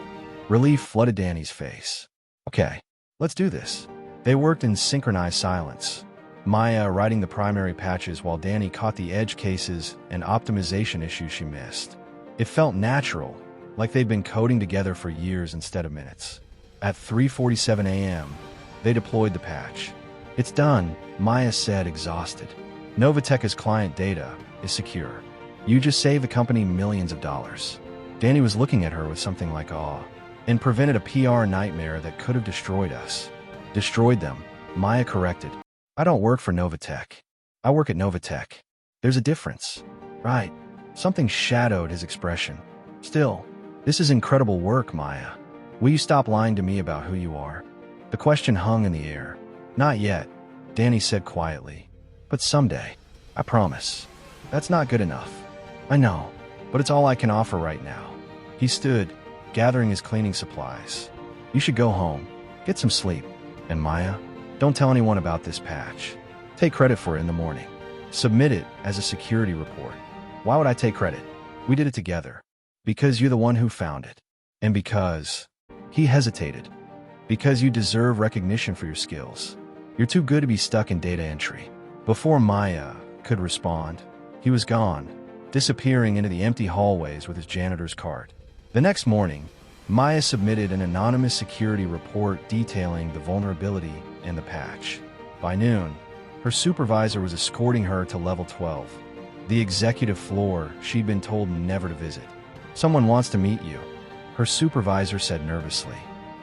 Relief flooded Danny's face. Okay, let's do this. They worked in synchronized silence. Maya writing the primary patches while Danny caught the edge cases and optimization issues she missed. It felt natural, like they'd been coding together for years instead of minutes. At 3:47 a.m., they deployed the patch. It's done, Maya said, exhausted. Novatech's client data is secure. You just saved the company millions of dollars. Danny was looking at her with something like awe, and prevented a PR nightmare that could have destroyed us. Destroyed them, Maya corrected. I don't work for Novatech. I work at Novatech. There's a difference. Right. Something shadowed his expression. Still, this is incredible work, Maya. Will you stop lying to me about who you are? The question hung in the air. Not yet, Danny said quietly. But someday. I promise. That's not good enough. I know, but it's all I can offer right now. He stood, gathering his cleaning supplies. You should go home. Get some sleep. And Maya, don't tell anyone about this patch. Take credit for it in the morning. Submit it as a security report. Why would I take credit? We did it together. Because you're the one who found it. And because... He hesitated. Because you deserve recognition for your skills. You're too good to be stuck in data entry. Before Maya could respond, he was gone, disappearing into the empty hallways with his janitor's cart. The next morning, Maya submitted an anonymous security report detailing the vulnerability in the patch. By noon, her supervisor was escorting her to level 12, the executive floor she'd been told never to visit. Someone wants to meet you, her supervisor said nervously.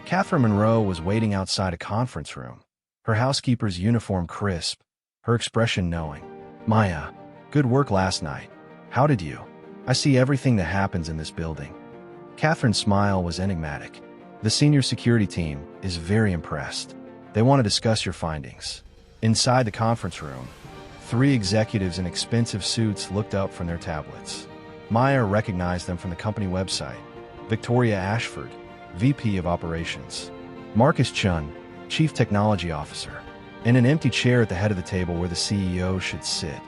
Catherine Monroe was waiting outside a conference room, her housekeeper's uniform crisp, her expression knowing. Maya, good work last night. How did you? I see everything that happens in this building. Catherine's smile was enigmatic. The senior security team is very impressed. They want to discuss your findings. Inside the conference room, 3 executives in expensive suits looked up from their tablets. Maya recognized them from the company website. Victoria Ashford, VP of Operations. Marcus Chun, Chief Technology Officer. In an empty chair at the head of the table where the CEO should sit.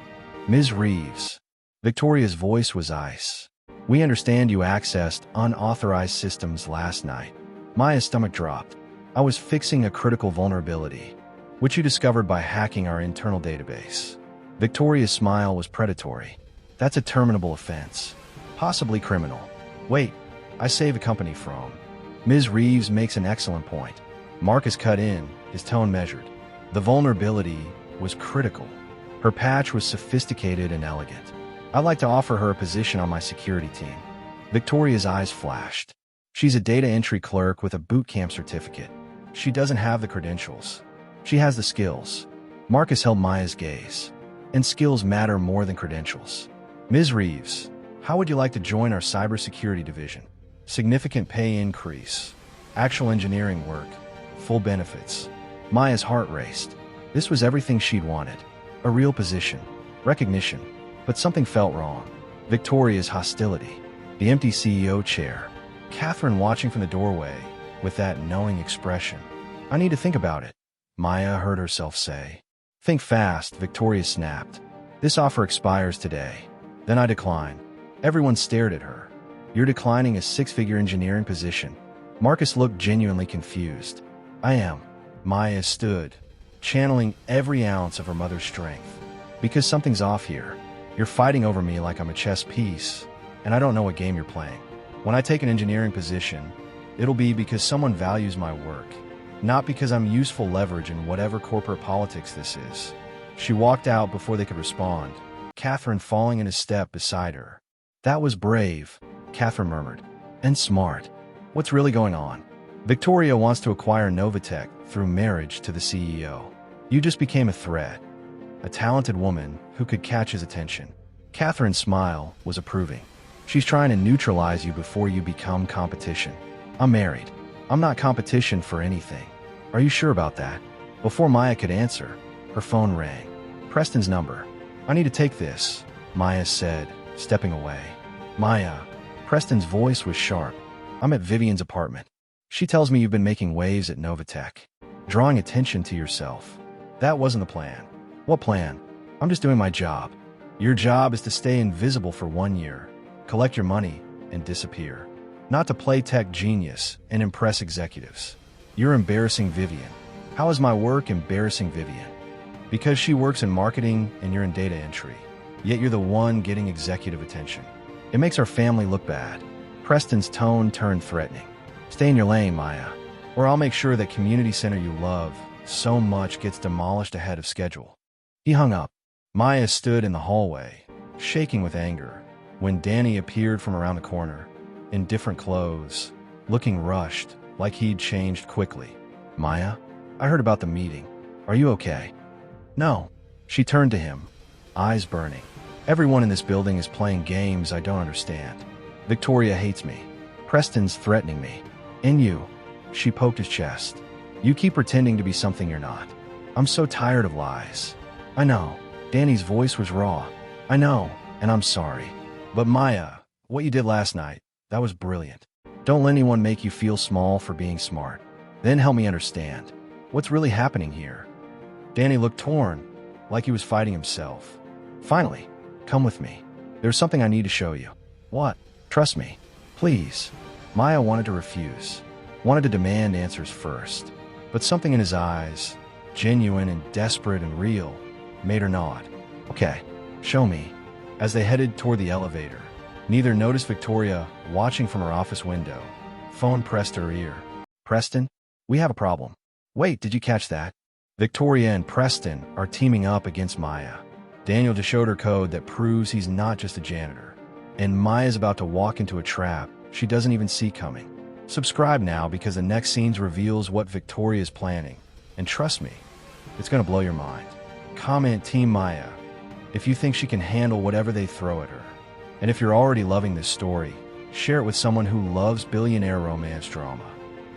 Ms. Reeves. Victoria's voice was ice. We understand you accessed unauthorized systems last night. Maya's stomach dropped. I was fixing a critical vulnerability, which you discovered by hacking our internal database. Victoria's smile was predatory. That's a terminable offense. Possibly criminal. Wait, I saved a company from. Ms. Reeves makes an excellent point. Marcus cut in, his tone measured. The vulnerability was critical. Her patch was sophisticated and elegant. I'd like to offer her a position on my security team. Victoria's eyes flashed. She's a data entry clerk with a boot camp certificate. She doesn't have the credentials. She has the skills. Marcus held Maya's gaze. And skills matter more than credentials. Ms. Reeves, how would you like to join our cybersecurity division? Significant pay increase. Actual engineering work. Full benefits. Maya's heart raced. This was everything she'd wanted. A real position. Recognition. But something felt wrong. Victoria's hostility. The empty CEO chair. Catherine watching from the doorway, with that knowing expression. I need to think about it, Maya heard herself say. Think fast, Victoria snapped. This offer expires today. Then I decline. Everyone stared at her. You're declining a 6-figure engineering position. Marcus looked genuinely confused. I am. Maya stood, channeling every ounce of her mother's strength. Because something's off here. You're fighting over me like I'm a chess piece, and I don't know what game you're playing. When I take an engineering position, it'll be because someone values my work, not because I'm useful leverage in whatever corporate politics this is. She walked out before they could respond, Catherine falling in a step beside her. That was brave, Catherine murmured. And smart. What's really going on? Victoria wants to acquire Novatech through marriage to the CEO. You just became a threat. A talented woman who could catch his attention. Catherine's smile was approving. She's trying to neutralize you before you become competition. I'm married. I'm not competition for anything. Are you sure about that? Before Maya could answer, her phone rang. Preston's number. I need to take this, Maya said, stepping away. Maya. Preston's voice was sharp. I'm at Vivian's apartment. She tells me you've been making waves at Novatech. Drawing attention to yourself. That wasn't the plan. What plan? I'm just doing my job. Your job is to stay invisible for 1 year, collect your money, and disappear. Not to play tech genius and impress executives. You're embarrassing Vivian. How is my work embarrassing Vivian? Because she works in marketing and you're in data entry. Yet you're the one getting executive attention. It makes our family look bad. Preston's tone turned threatening. Stay in your lane, Maya, or I'll make sure that community center you love so much gets demolished ahead of schedule. He hung up. Maya stood in the hallway, shaking with anger, when Danny appeared from around the corner, in different clothes, looking rushed, like he'd changed quickly. Maya, I heard about the meeting. Are you okay? No. She turned to him, eyes burning. Everyone in this building is playing games I don't understand. Victoria hates me. Preston's threatening me. And you. She poked his chest. You keep pretending to be something you're not. I'm so tired of lies. I know. Danny's voice was raw. I know, and I'm sorry. But Maya, what you did last night, that was brilliant. Don't let anyone make you feel small for being smart. Then help me understand. What's really happening here? Danny looked torn, like he was fighting himself. Finally, come with me. There's something I need to show you. What? Trust me. Please. Maya wanted to refuse. Wanted to demand answers first. But something in his eyes, genuine and desperate and real, made her nod. Okay, show me. As they headed toward the elevator, neither noticed Victoria watching from her office window. Phone pressed to her ear. Preston? We have a problem. Wait, did you catch that? Victoria and Preston are teaming up against Maya. Daniel just showed her code that proves he's not just a janitor. And Maya's about to walk into a trap she doesn't even see coming. Subscribe now because the next scene reveals what Victoria is planning. And trust me, it's going to blow your mind. Comment Team Maya if you think she can handle whatever they throw at her. And if you're already loving this story, share it with someone who loves billionaire romance drama.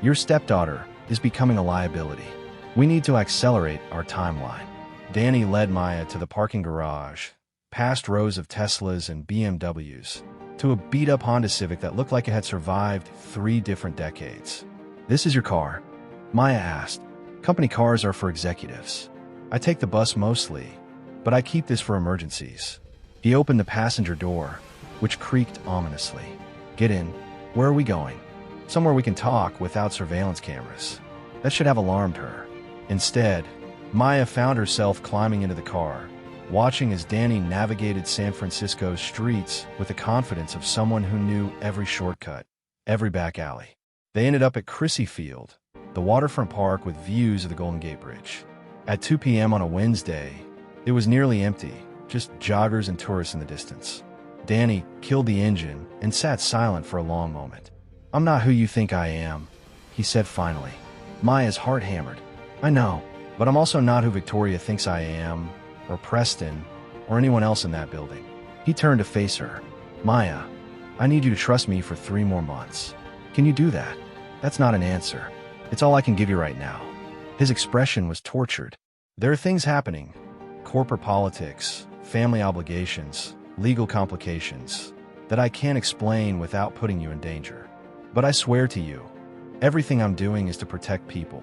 Your stepdaughter is becoming a liability. We need to accelerate our timeline. Danny led Maya to the parking garage, past rows of Teslas and BMWs, to a beat-up Honda Civic that looked like it had survived 3 different decades. "This is your car?" Maya asked. "Company cars are for executives. I take the bus mostly, but I keep this for emergencies." He opened the passenger door, which creaked ominously. "Get in. Where are we going?" "Somewhere we can talk without surveillance cameras." That should have alarmed her. Instead, Maya found herself climbing into the car, watching as Danny navigated San Francisco's streets with the confidence of someone who knew every shortcut, every back alley. They ended up at Crissy Field, the waterfront park with views of the Golden Gate Bridge. At 2 p.m. on a Wednesday, it was nearly empty, just joggers and tourists in the distance. Danny killed the engine and sat silent for a long moment. "I'm not who you think I am," he said finally. Maya's heart hammered. "I know, but I'm also not who Victoria thinks I am, or Preston, or anyone else in that building." He turned to face her. "Maya, I need you to trust me for 3 more months. Can you do that?" "That's not an answer. It's all I can give you right now." His expression was tortured. "There are things happening. Corporate politics, family obligations, legal complications, that I can't explain without putting you in danger. But I swear to you, everything I'm doing is to protect people,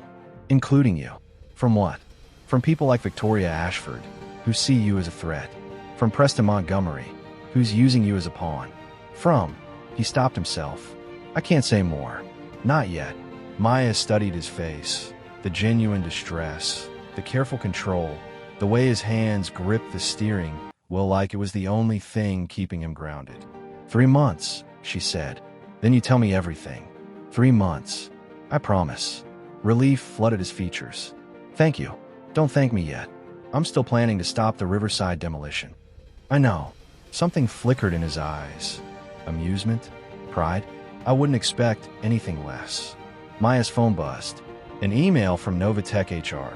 including you." "From what?" "From people like Victoria Ashford, who see you as a threat. From Preston Montgomery, who's using you as a pawn. From—" He stopped himself. "I can't say more. Not yet." Maya studied his face, the genuine distress, the careful control, the way his hands gripped the steering wheel like it was the only thing keeping him grounded. 3 months, she said. "Then you tell me everything." 3 months. "I promise." Relief flooded his features. "Thank you. Don't thank me yet. I'm still planning to stop the Riverside demolition." "I know." Something flickered in his eyes. Amusement? Pride? "I wouldn't expect anything less." Maya's phone buzzed. An email from Novatech HR.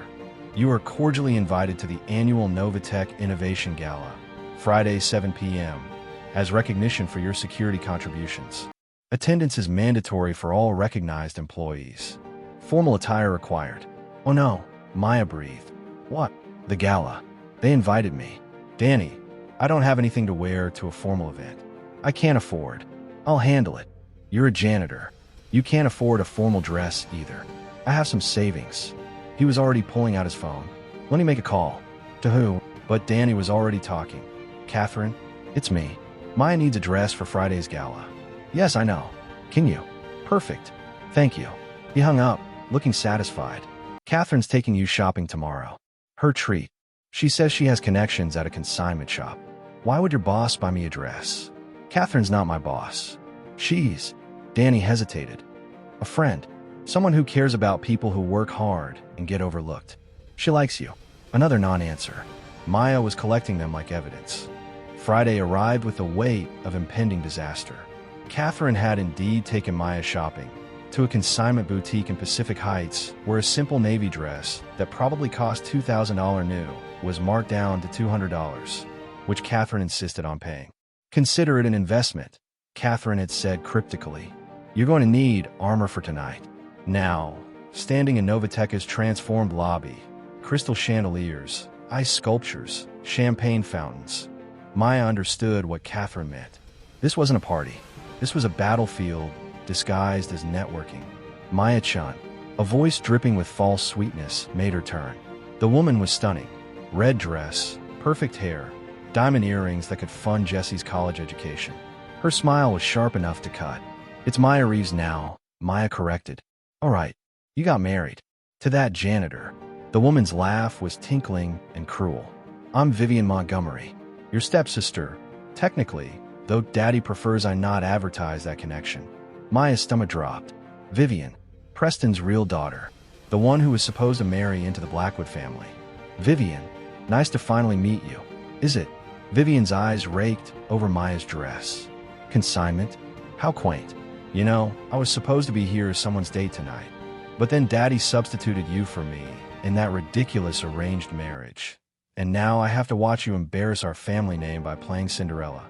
"You are cordially invited to the annual Novatech Innovation Gala, Friday 7 p.m., as recognition for your security contributions. Attendance is mandatory for all recognized employees. Formal attire required." "Oh no," Maya breathed. "What?" "The gala. They invited me." "Danny, I don't have anything to wear to a formal event." "I can't afford." "I'll handle it." "You're a janitor. You can't afford a formal dress either." "I have some savings." He was already pulling out his phone. "Let me make a call." "To who?" But Danny was already talking. "Catherine, it's me. Maya needs a dress for Friday's gala." "Yes, I know. Can you?" "Perfect. Thank you." He hung up, looking satisfied. "Catherine's taking you shopping tomorrow. Her treat. She says she has connections at a consignment shop." "Why would your boss buy me a dress?" "Catherine's not my boss. She's—" Danny hesitated. "A friend. Someone who cares about people who work hard and get overlooked. She likes you." Another non-answer. Maya was collecting them like evidence. Friday arrived with the weight of impending disaster. Catherine had indeed taken Maya shopping, to a consignment boutique in Pacific Heights where a simple navy dress that probably cost $2,000 new was marked down to $200, which Catherine insisted on paying. "Consider it an investment," Catherine had said cryptically. "You're going to need armor for tonight." Now, standing in Novatech's transformed lobby, crystal chandeliers, ice sculptures, champagne fountains, Maya understood what Catherine meant. This wasn't a party. This was a battlefield disguised as networking. "Maya Chun." A voice dripping with false sweetness made her turn. The woman was stunning. Red dress, perfect hair, diamond earrings that could fund Jesse's college education. Her smile was sharp enough to cut. "It's Maya Reeves now," Maya corrected. "All right, you got married. To that janitor." The woman's laugh was tinkling and cruel. "I'm Vivian Montgomery, your stepsister, technically, though Daddy prefers I not advertise that connection." Maya's stomach dropped. "Vivian, Preston's real daughter, the one who was supposed to marry into the Blackwood family." "Vivian, nice to finally meet you." "Is it?" Vivian's eyes raked over Maya's dress. "Consignment? How quaint. You know, I was supposed to be here as someone's date tonight. But then Daddy substituted you for me in that ridiculous arranged marriage. And now I have to watch you embarrass our family name by playing Cinderella."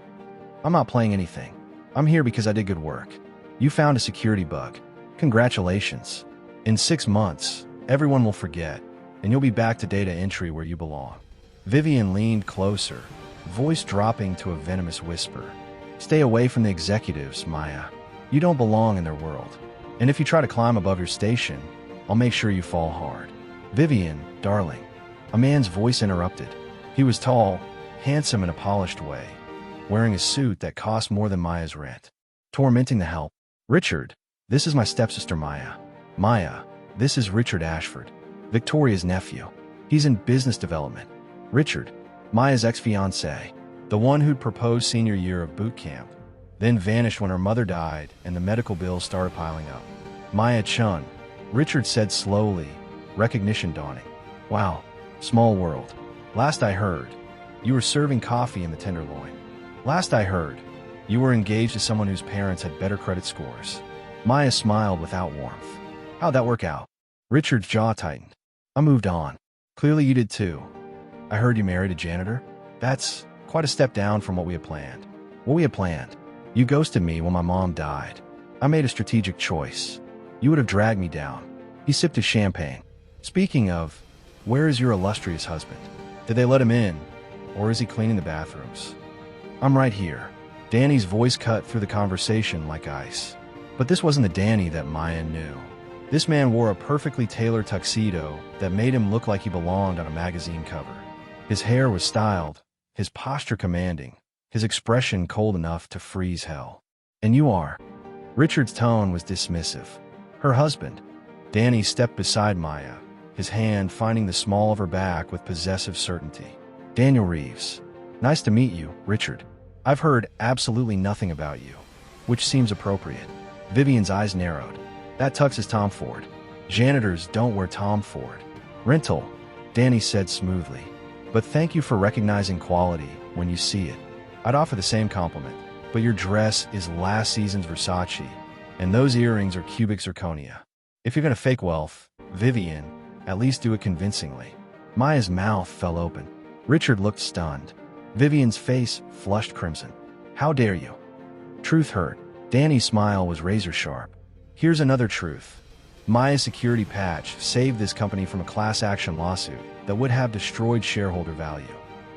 "I'm not playing anything. I'm here because I did good work. You found a security bug. Congratulations. In 6 months, everyone will forget, and you'll be back to data entry where you belong. Vivian leaned closer, voice dropping to a venomous whisper. Stay away from the executives, Maya. You don't belong in their world. And if you try to climb above your station, I'll make sure you fall hard. Vivian, darling. A man's voice interrupted. He was tall, handsome in a polished way, wearing a suit that cost more than Maya's rent. Tormenting the help. Richard, this is my stepsister Maya. Maya, this is Richard Ashford, Victoria's nephew. He's in business development. Richard, Maya's ex-fiancé, the one who'd proposed senior year of boot camp, then vanished when her mother died and the medical bills started piling up. Maya Chun, Richard said slowly, recognition dawning. Wow, small world. Last I heard, you were serving coffee in the Tenderloin. Last I heard, you were engaged to someone whose parents had better credit scores. Maya smiled without warmth. How'd that work out? Richard's jaw tightened. I moved on. Clearly you did too. I heard you married a janitor? That's quite a step down from what we had planned. What we had planned? You ghosted me when my mom died. I made a strategic choice. You would have dragged me down. He sipped his champagne. Speaking of, where is your illustrious husband? Did they let him in, or is he cleaning the bathrooms? I'm right here. Danny's voice cut through the conversation like ice. But this wasn't the Danny that Maya knew. This man wore a perfectly tailored tuxedo that made him look like he belonged on a magazine cover. His hair was styled, his posture commanding, his expression cold enough to freeze hell. And you are. Richard's tone was dismissive. Her husband. Danny stepped beside Maya, his hand finding the small of her back with possessive certainty. Daniel Reeves. Nice to meet you, Richard. I've heard absolutely nothing about you, which seems appropriate. Vivian's eyes narrowed. That tux is Tom Ford. Janitors don't wear Tom Ford. Rental, Danny said smoothly. But thank you for recognizing quality when you see it. I'd offer the same compliment, but your dress is last season's Versace, and those earrings are cubic zirconia. If you're gonna fake wealth, Vivian, at least do it convincingly. Maya's mouth fell open. Richard looked stunned. Vivian's face flushed crimson. How dare you? Truth hurt. Danny's smile was razor sharp. Here's another truth. Maya's security patch saved this company from a class action lawsuit that would have destroyed shareholder value.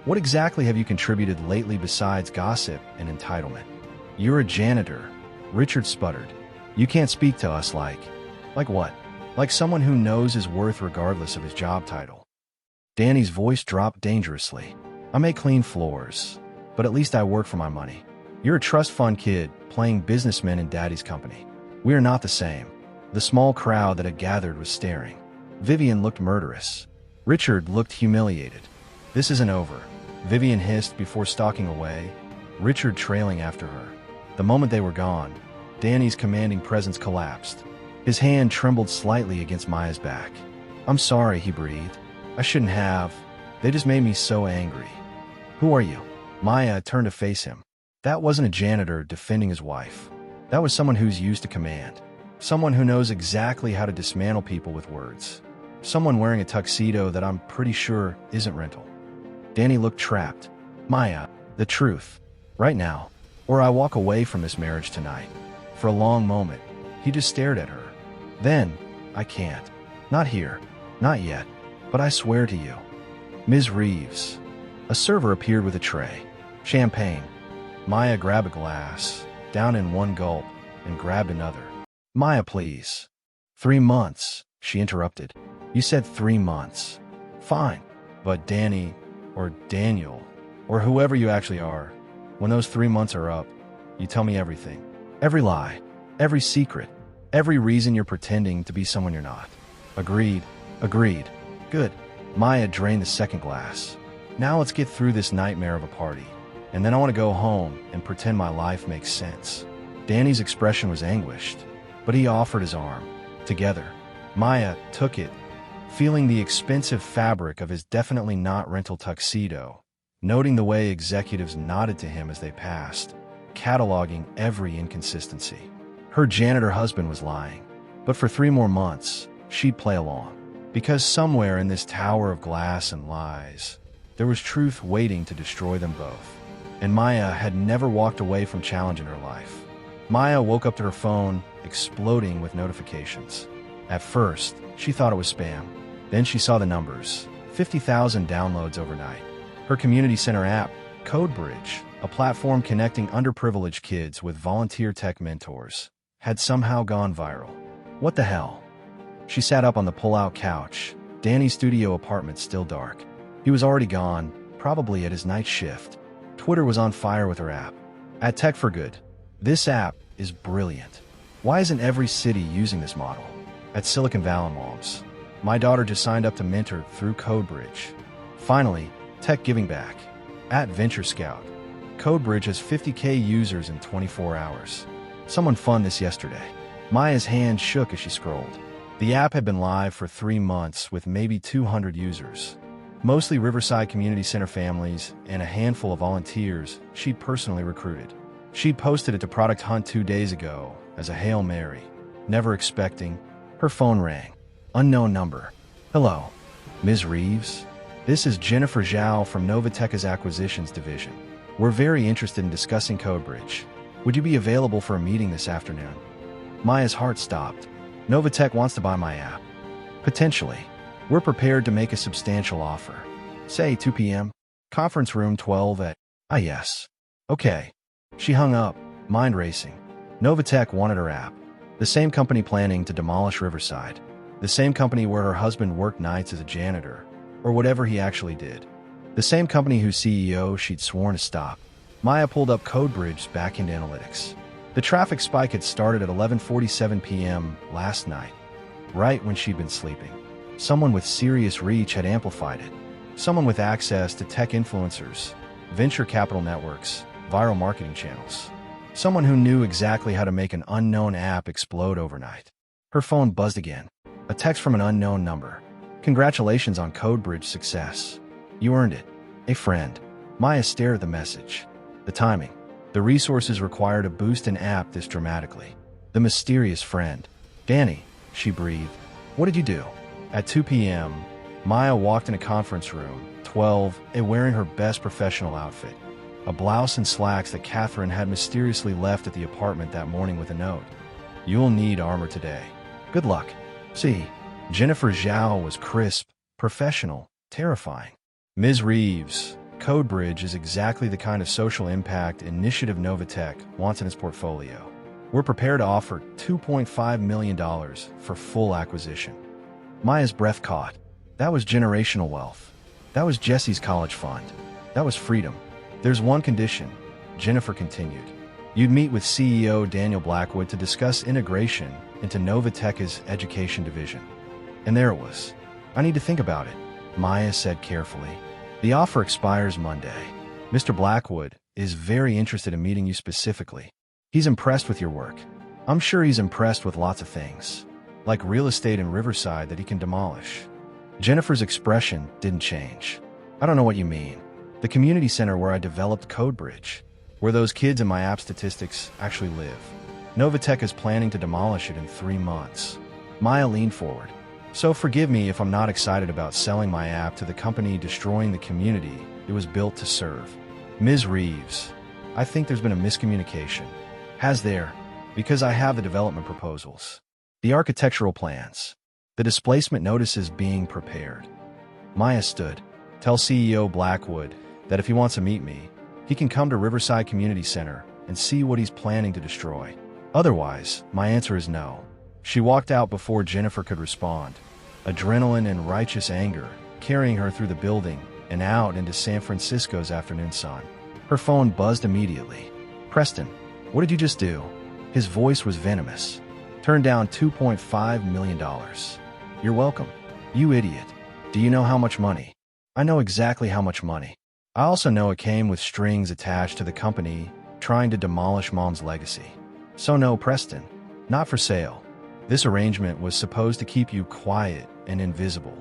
What exactly have you contributed lately besides gossip and entitlement? You're a janitor, Richard sputtered. You can't speak to us like what? Like someone who knows his worth regardless of his job title. Danny's voice dropped dangerously. I may clean floors, but at least I work for my money. You're a trust fund kid playing businessman in daddy's company. We are not the same. The small crowd that had gathered was staring. Vivian looked murderous. Richard looked humiliated. This isn't over, Vivian hissed before stalking away, Richard trailing after her. The moment they were gone, Danny's commanding presence collapsed. His hand trembled slightly against Maya's back. I'm sorry, he breathed. I shouldn't have. They just made me so angry. Who are you? Maya turned to face him. That wasn't a janitor defending his wife. That was someone who's used to command. Someone who knows exactly how to dismantle people with words. Someone wearing a tuxedo that I'm pretty sure isn't rental. Danny looked trapped. Maya, the truth. Right now. Or I walk away from this marriage tonight. For a long moment, he just stared at her. Then, I can't. Not here. Not yet. But I swear to you. Ms. Reeves. A server appeared with a tray. Champagne. Maya grabbed a glass, down in one gulp, and grabbed another. Maya, please. 3 months, she interrupted. You said 3 months. Fine. But Danny, or Daniel, or whoever you actually are, when those 3 months are up, you tell me everything. Every lie. Every secret. Every reason you're pretending to be someone you're not. Agreed. Agreed. Good. Maya drained the second glass. Now let's get through this nightmare of a party. And then I want to go home and pretend my life makes sense. Danny's expression was anguished, but he offered his arm. Together, Maya took it, feeling the expensive fabric of his definitely not rental tuxedo, noting the way executives nodded to him as they passed, cataloging every inconsistency. Her janitor husband was lying, but for 3 more months, she'd play along. Because somewhere in this tower of glass and lies, there was truth waiting to destroy them both. And Maya had never walked away from challenge in her life. Maya woke up to her phone exploding with notifications. At first, she thought it was spam. Then she saw the numbers: 50,000 downloads overnight. Her community center app, CodeBridge, a platform connecting underprivileged kids with volunteer tech mentors, had somehow gone viral. What the hell? She sat up on the pull-out couch. Danny's studio apartment still dark. He was already gone, probably at his night shift. Twitter was on fire with her app. At Tech for Good, this app is brilliant. Why isn't every city using this model? At Silicon Valley Moms, my daughter just signed up to mentor through CodeBridge. Finally, tech giving back. At Venture Scout, CodeBridge has 50K users in 24 hours. Someone funded this yesterday. Maya's hand shook as she scrolled. The app had been live for 3 months with maybe 200 users. Mostly Riverside Community Center families and a handful of volunteers she'd personally recruited. She'd posted it to Product Hunt 2 days ago as a Hail Mary, never expecting. Her phone rang. Unknown number. Hello, Ms. Reeves? This is Jennifer Zhao from Novatech's Acquisitions Division. We're very interested in discussing CodeBridge. Would you be available for a meeting this afternoon? Maya's heart stopped. Novatech wants to buy my app. Potentially. We're prepared to make a substantial offer. Say 2 p.m. Conference room 12 at... Ah, yes. Okay. She hung up, mind racing. Novatech wanted her app. The same company planning to demolish Riverside. The same company where her husband worked nights as a janitor, or whatever he actually did. The same company whose CEO she'd sworn to stop. Maya pulled up CodeBridge's backend analytics. The traffic spike had started at 11:47 p.m. last night, right when she'd been sleeping. Someone with serious reach had amplified it. Someone with access to tech influencers, venture capital networks, viral marketing channels. Someone who knew exactly how to make an unknown app explode overnight. Her phone buzzed again. A text from an unknown number. Congratulations on CodeBridge's success. You earned it. A friend. Maya stared at the message. The timing. The resources required to boost an app this dramatically. The mysterious friend. Danny, she breathed. What did you do? At 2 p.m., Maya walked in a conference room, 12, wearing her best professional outfit. A blouse and slacks that Catherine had mysteriously left at the apartment that morning with a note. You'll need armor today. Good luck. See, Jennifer Zhao was crisp, professional, terrifying. Ms. Reeves, CodeBridge is exactly the kind of social impact initiative Novatech wants in its portfolio. We're prepared to offer $2.5 million for full acquisition. Maya's breath caught. That was generational wealth. That was Jesse's college fund. That was freedom. There's one condition, Jennifer continued. You'd meet with CEO Daniel Blackwood to discuss integration into Novatech's education division. And there it was. I need to think about it, Maya said carefully. The offer expires Monday. Mr. Blackwood is very interested in meeting you specifically. He's impressed with your work. I'm sure he's impressed with lots of things, like real estate in Riverside that he can demolish. Jennifer's expression didn't change. I don't know what you mean. The community center where I developed CodeBridge, where those kids in my app statistics actually live. Novatech is planning to demolish it in 3 months. Maya leaned forward. So forgive me if I'm not excited about selling my app to the company destroying the community it was built to serve. Ms. Reeves, I think there's been a miscommunication. Has there? Because I have the development proposals, the architectural plans, the displacement notices being prepared. Maya stood. Tell CEO Blackwood that if he wants to meet me, he can come to Riverside Community Center and see what he's planning to destroy. Otherwise, my answer is no. She walked out before Jennifer could respond. Adrenaline and righteous anger carrying her through the building and out into San Francisco's afternoon sun. Her phone buzzed immediately. Preston, what did you just do? His voice was venomous. Turned down $2.5 million. You're welcome. You idiot. Do you know how much money? I know exactly how much money. I also know it came with strings attached to the company trying to demolish Mom's legacy. So no, Preston. Not for sale. This arrangement was supposed to keep you quiet and invisible.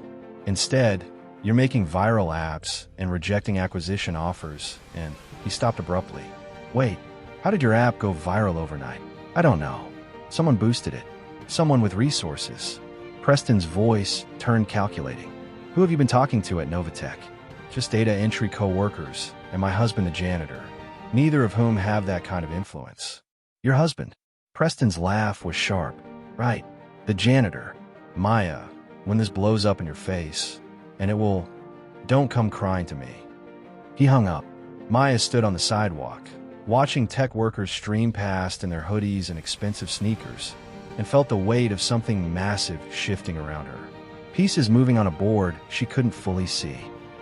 Instead, you're making viral apps and rejecting acquisition offers, and he stopped abruptly. Wait, how did your app go viral overnight? I don't know. Someone boosted it. Someone with resources. Preston's voice turned calculating. Who have you been talking to at Novatech? Just data entry co-workers and my husband the janitor, neither of whom have that kind of influence. Your husband. Preston's laugh was sharp. Right. The janitor. Maya, when this blows up in your face, and it will, don't come crying to me. He hung up. Maya stood on the sidewalk, watching tech workers stream past in their hoodies and expensive sneakers, and felt the weight of something massive shifting around her. Pieces moving on a board she couldn't fully see.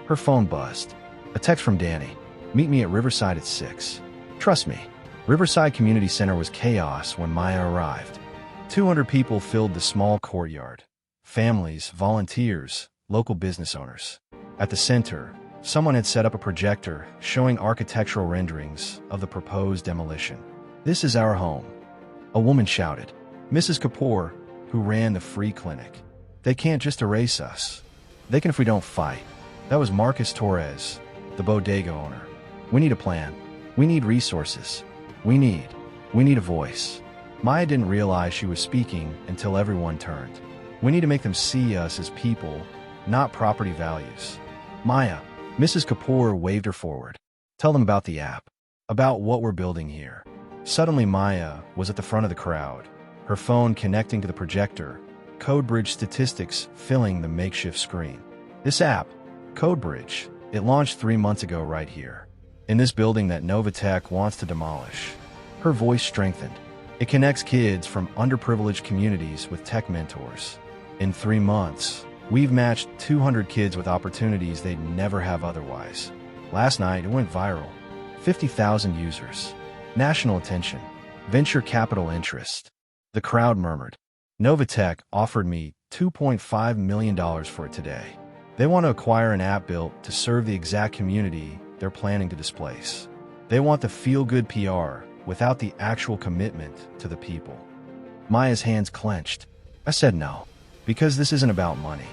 Her phone buzzed. A text from Danny. Meet me at Riverside at 6. Trust me, Riverside Community Center was chaos when Maya arrived. 200 people filled the small courtyard. Families, volunteers, local business owners. At the center, someone had set up a projector showing architectural renderings of the proposed demolition. This is our home, a woman shouted. Mrs. Kapoor, who ran the free clinic. They can't just erase us. They can if we don't fight. That was Marcus Torres, the bodega owner. We need a plan. We need resources. We need a voice. Maya didn't realize she was speaking until everyone turned. We need to make them see us as people, not property values. Maya, Mrs. Kapoor waved her forward. Tell them about the app, about what we're building here. Suddenly Maya was at the front of the crowd, her phone connecting to the projector, CodeBridge statistics filling the makeshift screen. This app, CodeBridge, it launched 3 months ago right here, in this building that Novatech wants to demolish. Her voice strengthened. It connects kids from underprivileged communities with tech mentors. In 3 months, we've matched 200 kids with opportunities they'd never have otherwise. Last night, it went viral. 50,000 users. National attention. Venture capital interest. The crowd murmured. Novatech offered me $2.5 million for it today. They want to acquire an app built to serve the exact community they're planning to displace. They want the feel-good PR without the actual commitment to the people. Maya's hands clenched. I said no, because this isn't about money.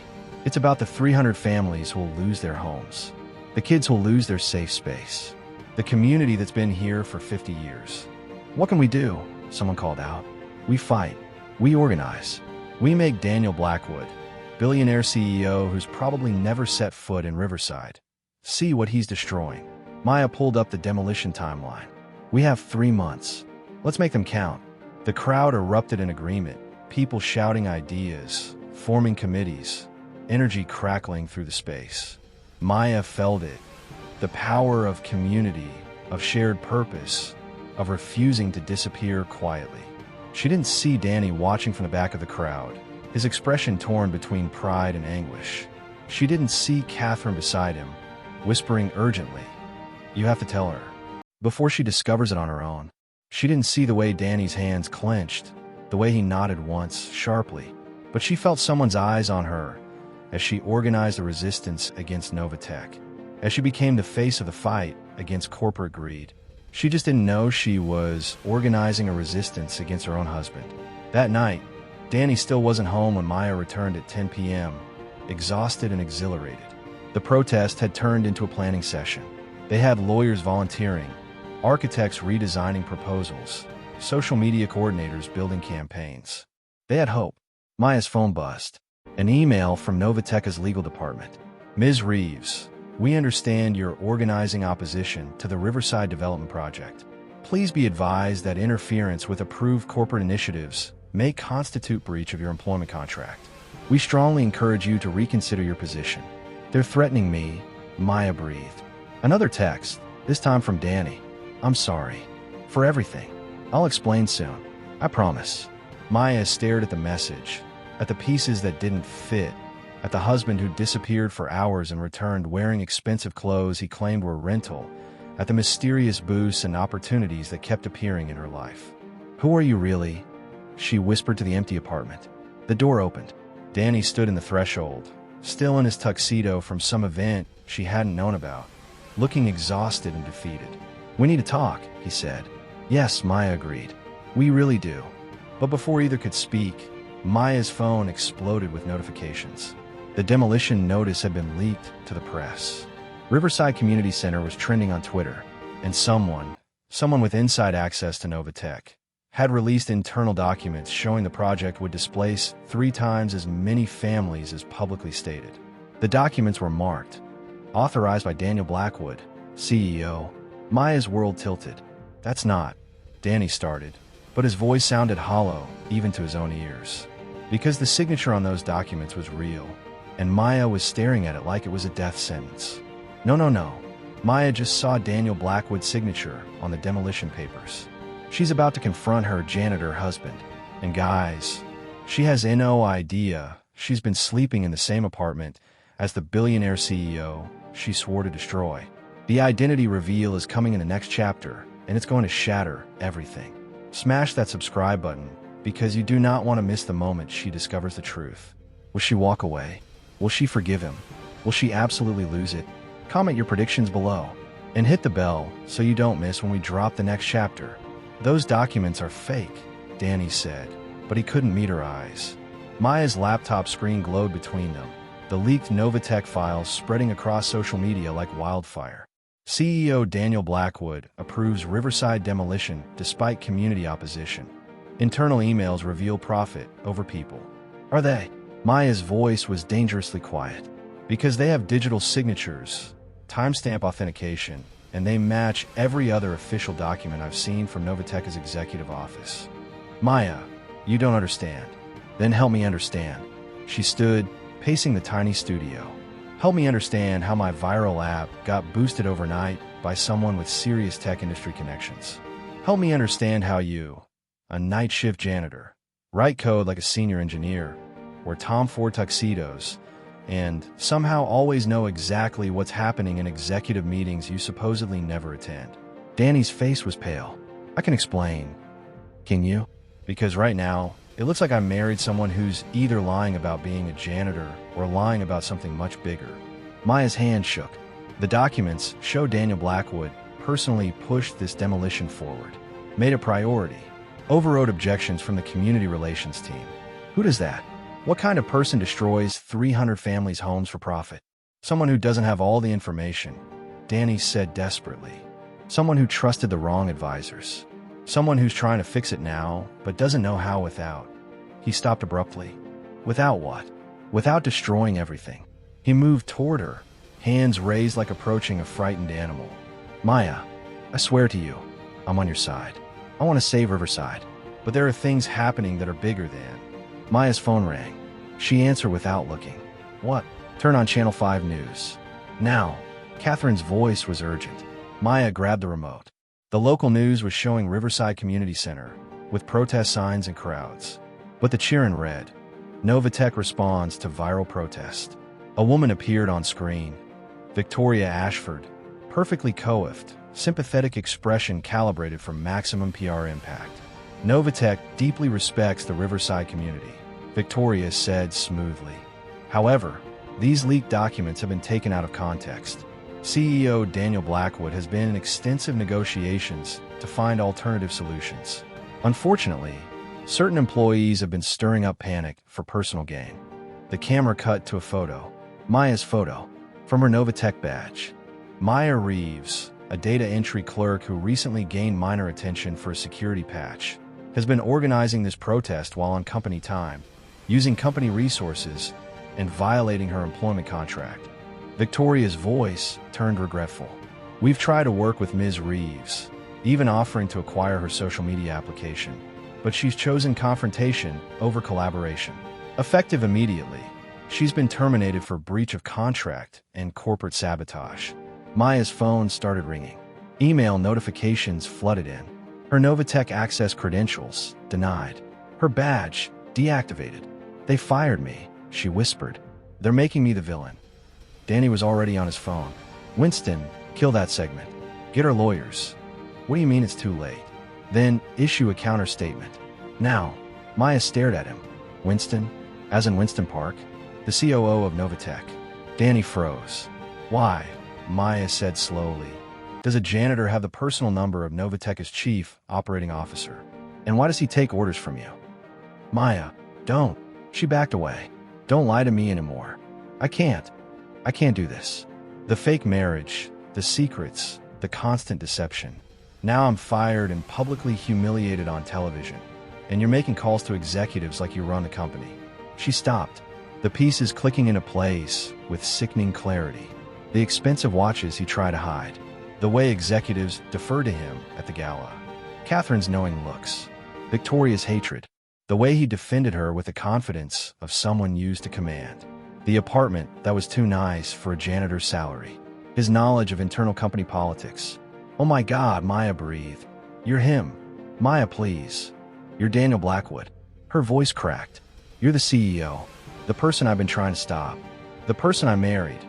It's about the 300 families who will lose their homes, the kids who will lose their safe space, the community that's been here for 50 years. What can we do? Someone called out. We fight. We organize. We make Daniel Blackwood, billionaire CEO who's probably never set foot in Riverside, see what he's destroying. Maya pulled up the demolition timeline. We have 3 months. Let's make them count. The crowd erupted in agreement, people shouting ideas, forming committees, energy crackling through the space. Maya felt it. The power of community, of shared purpose, of refusing to disappear quietly. She didn't see Danny watching from the back of the crowd, his expression torn between pride and anguish. She didn't see Catherine beside him, whispering urgently, "You have to tell her," before she discovers it on her own. She didn't see the way Danny's hands clenched, the way he nodded once, sharply, but she felt someone's eyes on her as she organized a resistance against Novatech, as she became the face of the fight against corporate greed. She just didn't know she was organizing a resistance against her own husband. That night, Danny still wasn't home when Maya returned at 10 p.m., exhausted and exhilarated. The protest had turned into a planning session. They had lawyers volunteering, architects redesigning proposals, social media coordinators building campaigns. They had hope. Maya's phone buzzed. An email from Novatech's legal department. Ms. Reeves, we understand you're organizing opposition to the Riverside Development Project. Please be advised that interference with approved corporate initiatives may constitute breach of your employment contract. We strongly encourage you to reconsider your position. They're threatening me, Maya breathed. Another text, this time from Danny. I'm sorry. For everything. I'll explain soon. I promise. Maya stared at the message, at the pieces that didn't fit, at the husband who disappeared for hours and returned wearing expensive clothes he claimed were rental, at the mysterious boosts and opportunities that kept appearing in her life. Who are you really? She whispered to the empty apartment. The door opened. Danny stood in the threshold, still in his tuxedo from some event she hadn't known about, looking exhausted and defeated. We need to talk, he said. Yes, Maya agreed. We really do. But before either could speak, Maya's phone exploded with notifications. The demolition notice had been leaked to the press. Riverside Community Center was trending on Twitter, and someone with inside access to Novatech, had released internal documents showing the project would displace 3 times as many families as publicly stated. The documents were marked, authorized by Daniel Blackwood, CEO. Maya's world tilted. That's not, Danny started, but his voice sounded hollow, even to his own ears. Because the signature on those documents was real, and Maya was staring at it like it was a death sentence. No. Maya just saw Daniel Blackwood's signature on the demolition papers. She's about to confront her janitor husband. And guys, she has no idea she's been sleeping in the same apartment as the billionaire CEO she swore to destroy. The identity reveal is coming in the next chapter, and it's going to shatter everything. Smash that subscribe button, because you do not want to miss the moment she discovers the truth. Will she walk away? Will she forgive him? Will she absolutely lose it? Comment your predictions below, and hit the bell so you don't miss when we drop the next chapter. Those documents are fake, Danny said, but he couldn't meet her eyes. Maya's laptop screen glowed between them, the leaked Novatech files spreading across social media like wildfire. CEO Daniel Blackwood approves Riverside demolition despite community opposition. Internal emails reveal profit over people. Are they? Maya's voice was dangerously quiet. Because they have digital signatures, timestamp authentication, and they match every other official document I've seen from Novatech's executive office. Maya, you don't understand. Then help me understand. She stood, pacing the tiny studio. Help me understand how my viral app got boosted overnight by someone with serious tech industry connections. Help me understand how you, a night shift janitor, write code like a senior engineer, wear Tom Ford tuxedos, and somehow always know exactly what's happening in executive meetings you supposedly never attend. Danny's face was pale. I can explain. Can you? Because right now, it looks like I married someone who's either lying about being a janitor or lying about something much bigger. Maya's hand shook. The documents show Daniel Blackwood personally pushed this demolition forward, made a priority, overrode objections from the community relations team. Who does that? What kind of person destroys 300 families' homes for profit? Someone who doesn't have all the information, Danny said desperately. Someone who trusted the wrong advisors. Someone who's trying to fix it now, but doesn't know how without. He stopped abruptly. Without what? Without destroying everything. He moved toward her, hands raised like approaching a frightened animal. Maya, I swear to you, I'm on your side. I want to save Riverside, but there are things happening that are bigger than. Maya's phone rang. She answered without looking. What? Turn on Channel 5 News. Now. Catherine's voice was urgent. Maya grabbed the remote. The local news was showing Riverside Community Center, with protest signs and crowds. But the cheering read, Novatech responds to viral protest. A woman appeared on screen. Victoria Ashford, perfectly coiffed, sympathetic expression calibrated for maximum PR impact. Novatech deeply respects the Riverside community, Victoria said smoothly. However, these leaked documents have been taken out of context. CEO Daniel Blackwood has been in extensive negotiations to find alternative solutions. Unfortunately, certain employees have been stirring up panic for personal gain. The camera cut to a photo, Maya's photo, from her Novatech badge. Maya Reeves, a data entry clerk who recently gained minor attention for a security patch, has been organizing this protest while on company time, using company resources, and violating her employment contract. Victoria's voice turned regretful. We've tried to work with Ms. Reeves, even offering to acquire her social media application, but she's chosen confrontation over collaboration. Effective immediately, she's been terminated for breach of contract and corporate sabotage. Maya's phone started ringing. Email notifications flooded in. Her Novatech access credentials denied. Her badge deactivated. They fired me, she whispered. They're making me the villain. Danny was already on his phone. Winston, kill that segment. Get her lawyers. What do you mean it's too late? Then issue a counter-statement. Now. Maya stared at him. Winston? As in Winston Park? The COO of Novatech. Danny froze. Why? Maya said slowly. Does a janitor have the personal number of Novatech's chief operating officer? And why does he take orders from you? Maya, don't. She backed away. Don't lie to me anymore. I can't do this. The fake marriage, the secrets, the constant deception. Now I'm fired and publicly humiliated on television. And you're making calls to executives like you run the company. She stopped, the pieces clicking into place with sickening clarity. The expensive watches he tried to hide. The way executives defer to him at the gala. Catherine's knowing looks. Victoria's hatred. The way he defended her with the confidence of someone used to command. The apartment that was too nice for a janitor's salary. His knowledge of internal company politics. Oh my God, Maya breathed. You're him. Maya, please. You're Daniel Blackwood. Her voice cracked. You're the CEO. The person I've been trying to stop. The person I married.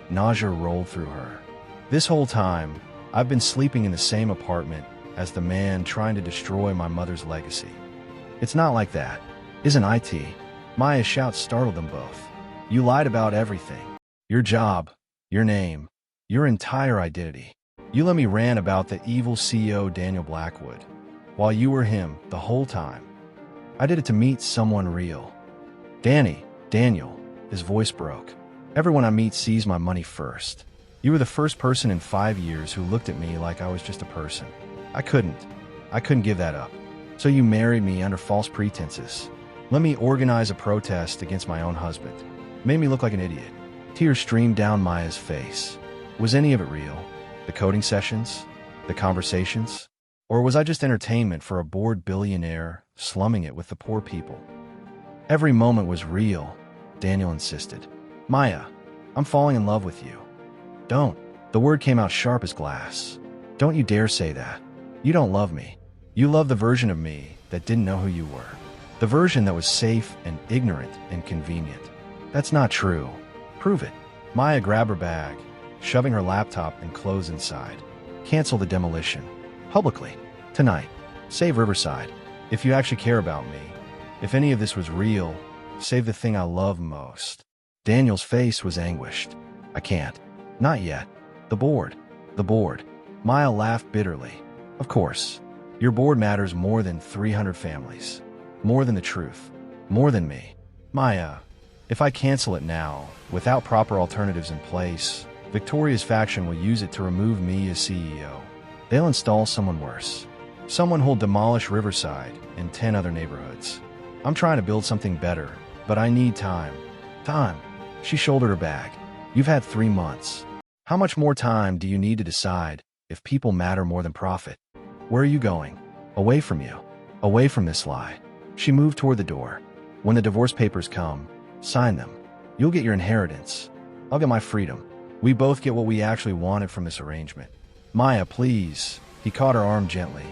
Nausea rolled through her. This whole time, I've been sleeping in the same apartment as the man trying to destroy my mother's legacy. It's not like that. Isn't it? Maya's shout startled them both. You lied about everything. Your job, your name, your entire identity. You let me rant about the evil CEO Daniel Blackwood, while you were him the whole time. I did it to meet someone real. Daniel, his voice broke. Everyone I meet sees my money first. You were the first person in 5 years who looked at me like I was just a person. I couldn't give that up. So you married me under false pretenses. Let me organize a protest against my own husband. Made me look like an idiot. Tears streamed down Maya's face. Was any of it real? The coding sessions? The conversations? Or was I just entertainment for a bored billionaire slumming it with the poor people? Every moment was real, Daniel insisted. Maya, I'm falling in love with you. Don't. The word came out sharp as glass. Don't you dare say that. You don't love me. You love the version of me that didn't know who you were. The version that was safe and ignorant and convenient. That's not true. Prove it. Maya grabbed her bag, shoving her laptop and clothes inside. Cancel the demolition. Publicly. Tonight. Save Riverside. If you actually care about me. If any of this was real, save the thing I love most. Daniel's face was anguished. I can't. Not yet. The board. Maya laughed bitterly. Of course. Your board matters more than 300 families. More than the truth. More than me. Maya, if I cancel it now, without proper alternatives in place, Victoria's faction will use it to remove me as CEO. They'll install someone worse. Someone who'll demolish Riverside and 10 other neighborhoods. I'm trying to build something better, but I need time. Time. She shouldered her bag. You've had 3 months. How much more time do you need to decide if people matter more than profit? Where are you going? Away from you. Away from this lie. She moved toward the door. When the divorce papers come, sign them. You'll get your inheritance. I'll get my freedom. We both get what we actually wanted from this arrangement. Maya, please. He caught her arm gently.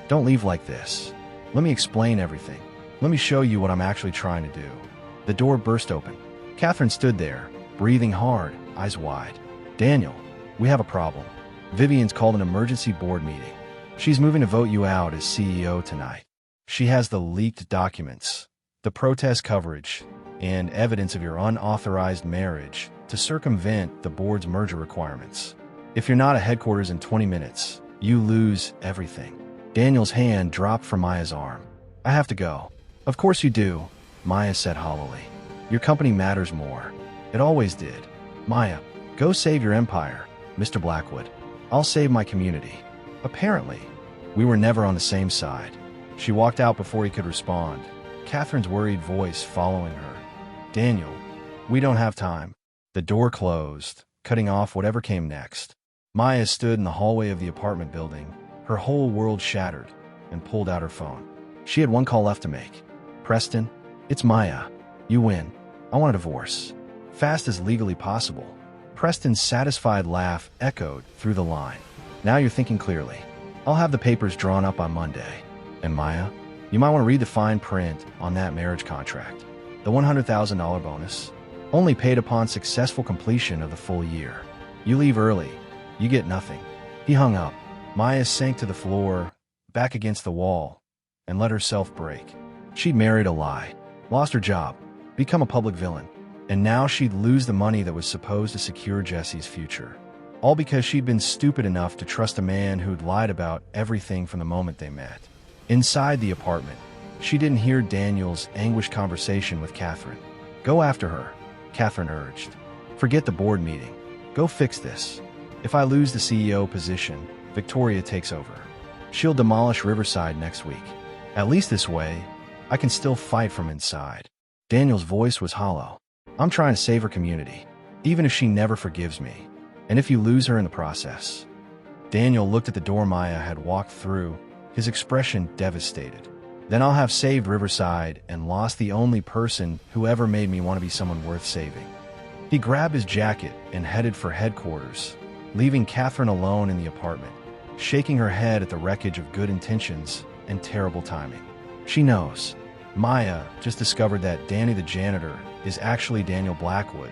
Don't leave like this. Let me explain everything. Let me show you what I'm actually trying to do. The door burst open. Catherine stood there, breathing hard, eyes wide. Daniel, we have a problem. Vivian's called an emergency board meeting. She's moving to vote you out as CEO tonight. She has the leaked documents, the protest coverage, and evidence of your unauthorized marriage to circumvent the board's merger requirements. If you're not at headquarters in 20 minutes, you lose everything. Daniel's hand dropped from Maya's arm. I have to go. Of course you do, Maya said hollowly. Your company matters more. It always did. Maya, go save your empire, Mr. Blackwood. I'll save my community. Apparently, we were never on the same side. She walked out before he could respond, Catherine's worried voice following her. Daniel, we don't have time. The door closed, cutting off whatever came next. Maya stood in the hallway of the apartment building, her whole world shattered, and pulled out her phone. She had one call left to make. Preston, it's Maya. You win. I want a divorce. Fast as legally possible. Preston's satisfied laugh echoed through the line. Now you're thinking clearly. I'll have the papers drawn up on Monday. And Maya, you might want to read the fine print on that marriage contract. The $100,000 bonus, only paid upon successful completion of the full year. You leave early, you get nothing. He hung up. Maya sank to the floor, back against the wall, and let herself break. She'd married a lie, lost her job, become a public villain, and now she'd lose the money that was supposed to secure Jesse's future. All because she'd been stupid enough to trust a man who'd lied about everything from the moment they met. Inside the apartment, she didn't hear Daniel's anguished conversation with Catherine. Go after her, Catherine urged. Forget the board meeting. Go fix this. If I lose the CEO position, Victoria takes over. She'll demolish Riverside next week. At least this way, I can still fight from inside. Daniel's voice was hollow. I'm trying to save her community, even if she never forgives me. And if you lose her in the process. Daniel looked at the door Maya had walked through, his expression devastated. Then I'll have saved Riverside and lost the only person who ever made me want to be someone worth saving. He grabbed his jacket and headed for headquarters, leaving Catherine alone in the apartment, shaking her head at the wreckage of good intentions and terrible timing. She knows. Maya just discovered that Danny the janitor is actually Daniel Blackwood,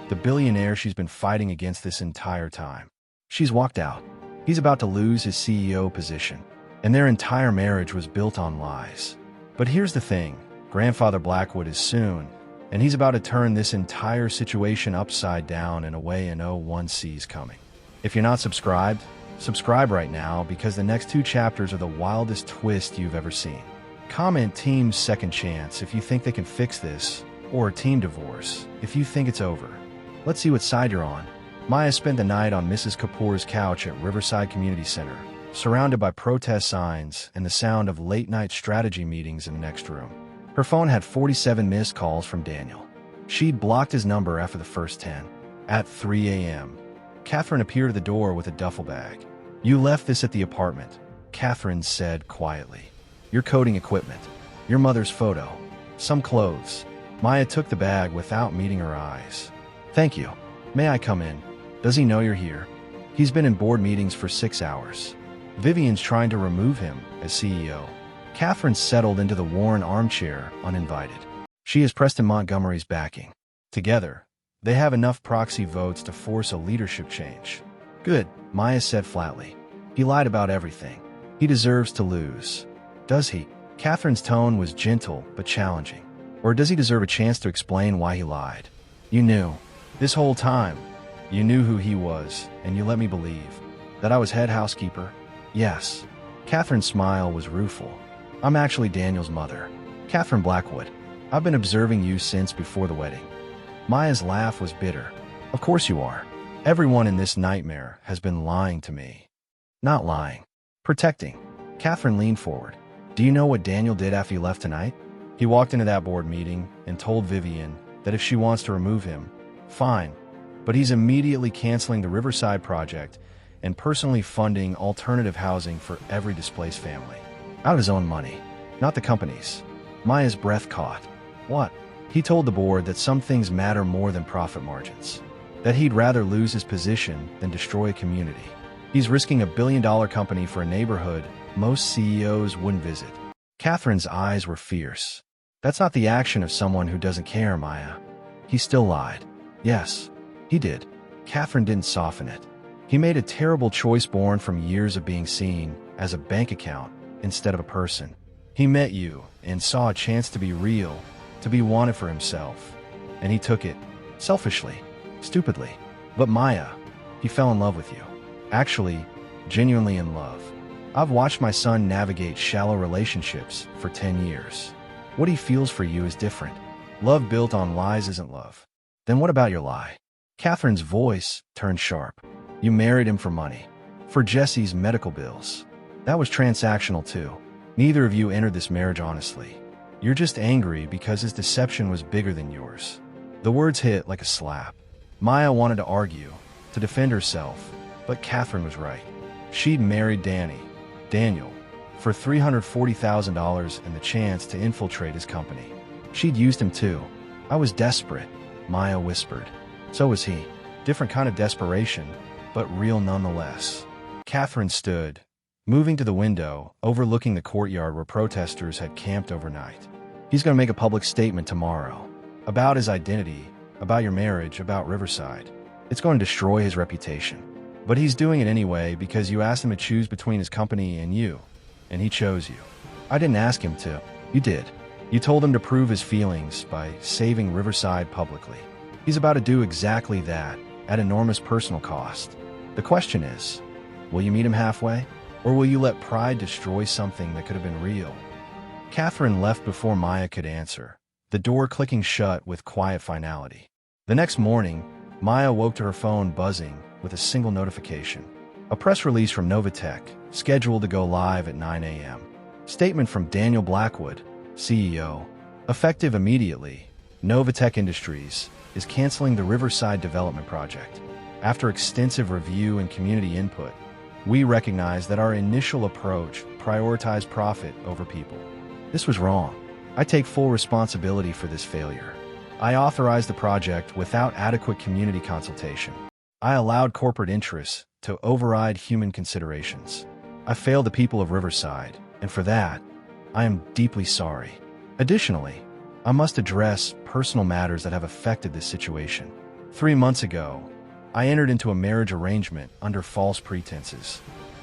the billionaire she's been fighting against this entire time. She's walked out. He's about to lose his CEO position, and their entire marriage was built on lies. But here's the thing, Grandfather Blackwood is soon, and he's about to turn this entire situation upside down in a way no one sees coming. If you're not subscribed, subscribe right now because the next 2 chapters are the wildest twist you've ever seen. Comment Team's Second Chance if you think they can fix this, or Team Divorce if you think it's over. Let's see what side you're on. Maya spent the night on Mrs. Kapoor's couch at Riverside Community Center, surrounded by protest signs and the sound of late-night strategy meetings in the next room. Her phone had 47 missed calls from Daniel. She'd blocked his number after the first 10. At 3 a.m., Catherine appeared at the door with a duffel bag. "You left this at the apartment," Catherine said quietly. "Your coding equipment, your mother's photo, some clothes." Maya took the bag without meeting her eyes. "Thank you. May I come in? Does he know you're here?" "He's been in board meetings for 6 hours. Vivian's trying to remove him as CEO." Catherine settled into the worn armchair uninvited. She has Preston Montgomery's backing. Together, they have enough proxy votes to force a leadership change. "Good," Maya said flatly. "He lied about everything. He deserves to lose." "Does he?" Catherine's tone was gentle but challenging. "Or does he deserve a chance to explain why he lied? You knew. This whole time, you knew who he was, and you let me believe that I was head housekeeper?" "Yes." Catherine's smile was rueful. "I'm actually Daniel's mother, Catherine Blackwood. I've been observing you since before the wedding." Maya's laugh was bitter. "Of course you are. Everyone in this nightmare has been lying to me." "Not lying. Protecting." Catherine leaned forward. "Do you know what Daniel did after you left tonight? He walked into that board meeting and told Vivian that if she wants to remove him, fine. But he's immediately canceling the Riverside project and personally funding alternative housing for every displaced family. Out of his own money, not the company's." Maya's breath caught. "What?" "He told the board that some things matter more than profit margins. That he'd rather lose his position than destroy a community. He's risking $1 billion company for a neighborhood most CEOs wouldn't visit." Catherine's eyes were fierce. "That's not the action of someone who doesn't care, Maya." "He still lied." "Yes, he did." Catherine didn't soften it. "He made a terrible choice born from years of being seen as a bank account instead of a person. He met you and saw a chance to be real, to be wanted for himself. And he took it, selfishly, stupidly. But Maya, he fell in love with you. Actually, genuinely in love. I've watched my son navigate shallow relationships for 10 years. What he feels for you is different. Love built on lies isn't love." "Then what about your lie?" Catherine's voice turned sharp. "You married him for money. For Jesse's medical bills. That was transactional too. Neither of you entered this marriage honestly. You're just angry because his deception was bigger than yours." The words hit like a slap. Maya wanted to argue, to defend herself, but Catherine was right. She'd married Daniel, for $340,000 and the chance to infiltrate his company. She'd used him too. "I was desperate," Maya whispered. "So was he. Different kind of desperation, but real nonetheless." Catherine stood, moving to the window, overlooking the courtyard where protesters had camped overnight. "He's going to make a public statement tomorrow. About his identity, about your marriage, about Riverside. It's going to destroy his reputation. But he's doing it anyway because you asked him to choose between his company and you. And he chose you. I didn't ask him to. You did. You told him to prove his feelings by saving Riverside publicly. He's about to do exactly that, at enormous personal cost. The question is, will you meet him halfway? Or will you let pride destroy something that could have been real?" Catherine left before Maya could answer, the door clicking shut with quiet finality. The next morning, Maya woke to her phone buzzing with a single notification. A press release from Novatech, scheduled to go live at 9 a.m. Statement from Daniel Blackwood, CEO. Effective immediately, Novatech Industries is canceling the Riverside development project. After extensive review and community input, we recognize that our initial approach prioritized profit over people. This was wrong. I take full responsibility for this failure. I authorized the project without adequate community consultation. I allowed corporate interests to override human considerations. I failed the people of Riverside, and for that, I am deeply sorry. Additionally, I must address personal matters that have affected this situation. 3 months ago, I entered into a marriage arrangement under false pretenses.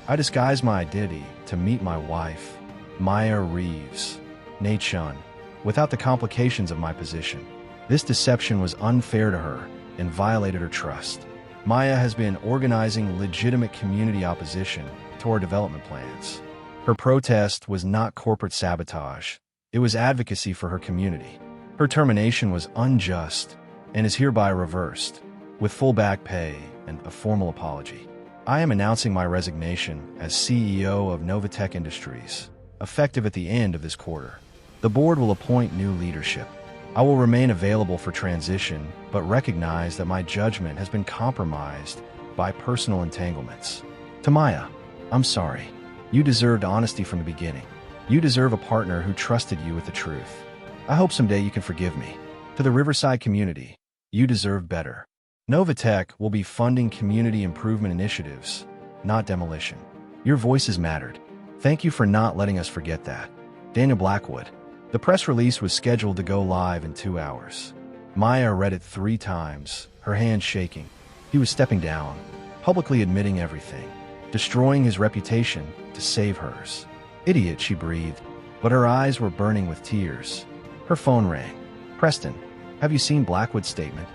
I disguised my identity to meet my wife, Maya Reeves, Nate-Shun, without the complications of my position. This deception was unfair to her and violated her trust. Maya has been organizing legitimate community opposition to our development plans. Her protest was not corporate sabotage. It was advocacy for her community. Her termination was unjust and is hereby reversed, with full back pay and a formal apology. I am announcing my resignation as CEO of Novatech Industries, effective at the end of this quarter. The board will appoint new leadership. I will remain available for transition, but recognize that my judgment has been compromised by personal entanglements. To Maya, I'm sorry. You deserved honesty from the beginning. You deserve a partner who trusted you with the truth. I hope someday you can forgive me. To the Riverside community, you deserve better. Novatech will be funding community improvement initiatives, not demolition. Your voices mattered. Thank you for not letting us forget that. Daniel Blackwood. The press release was scheduled to go live in 2 hours. Maya read it 3 times, her hands shaking. He was stepping down, publicly admitting everything, destroying his reputation to save hers. Idiot, she breathed, but her eyes were burning with tears. Her phone rang. Preston, have you seen Blackwood's statement?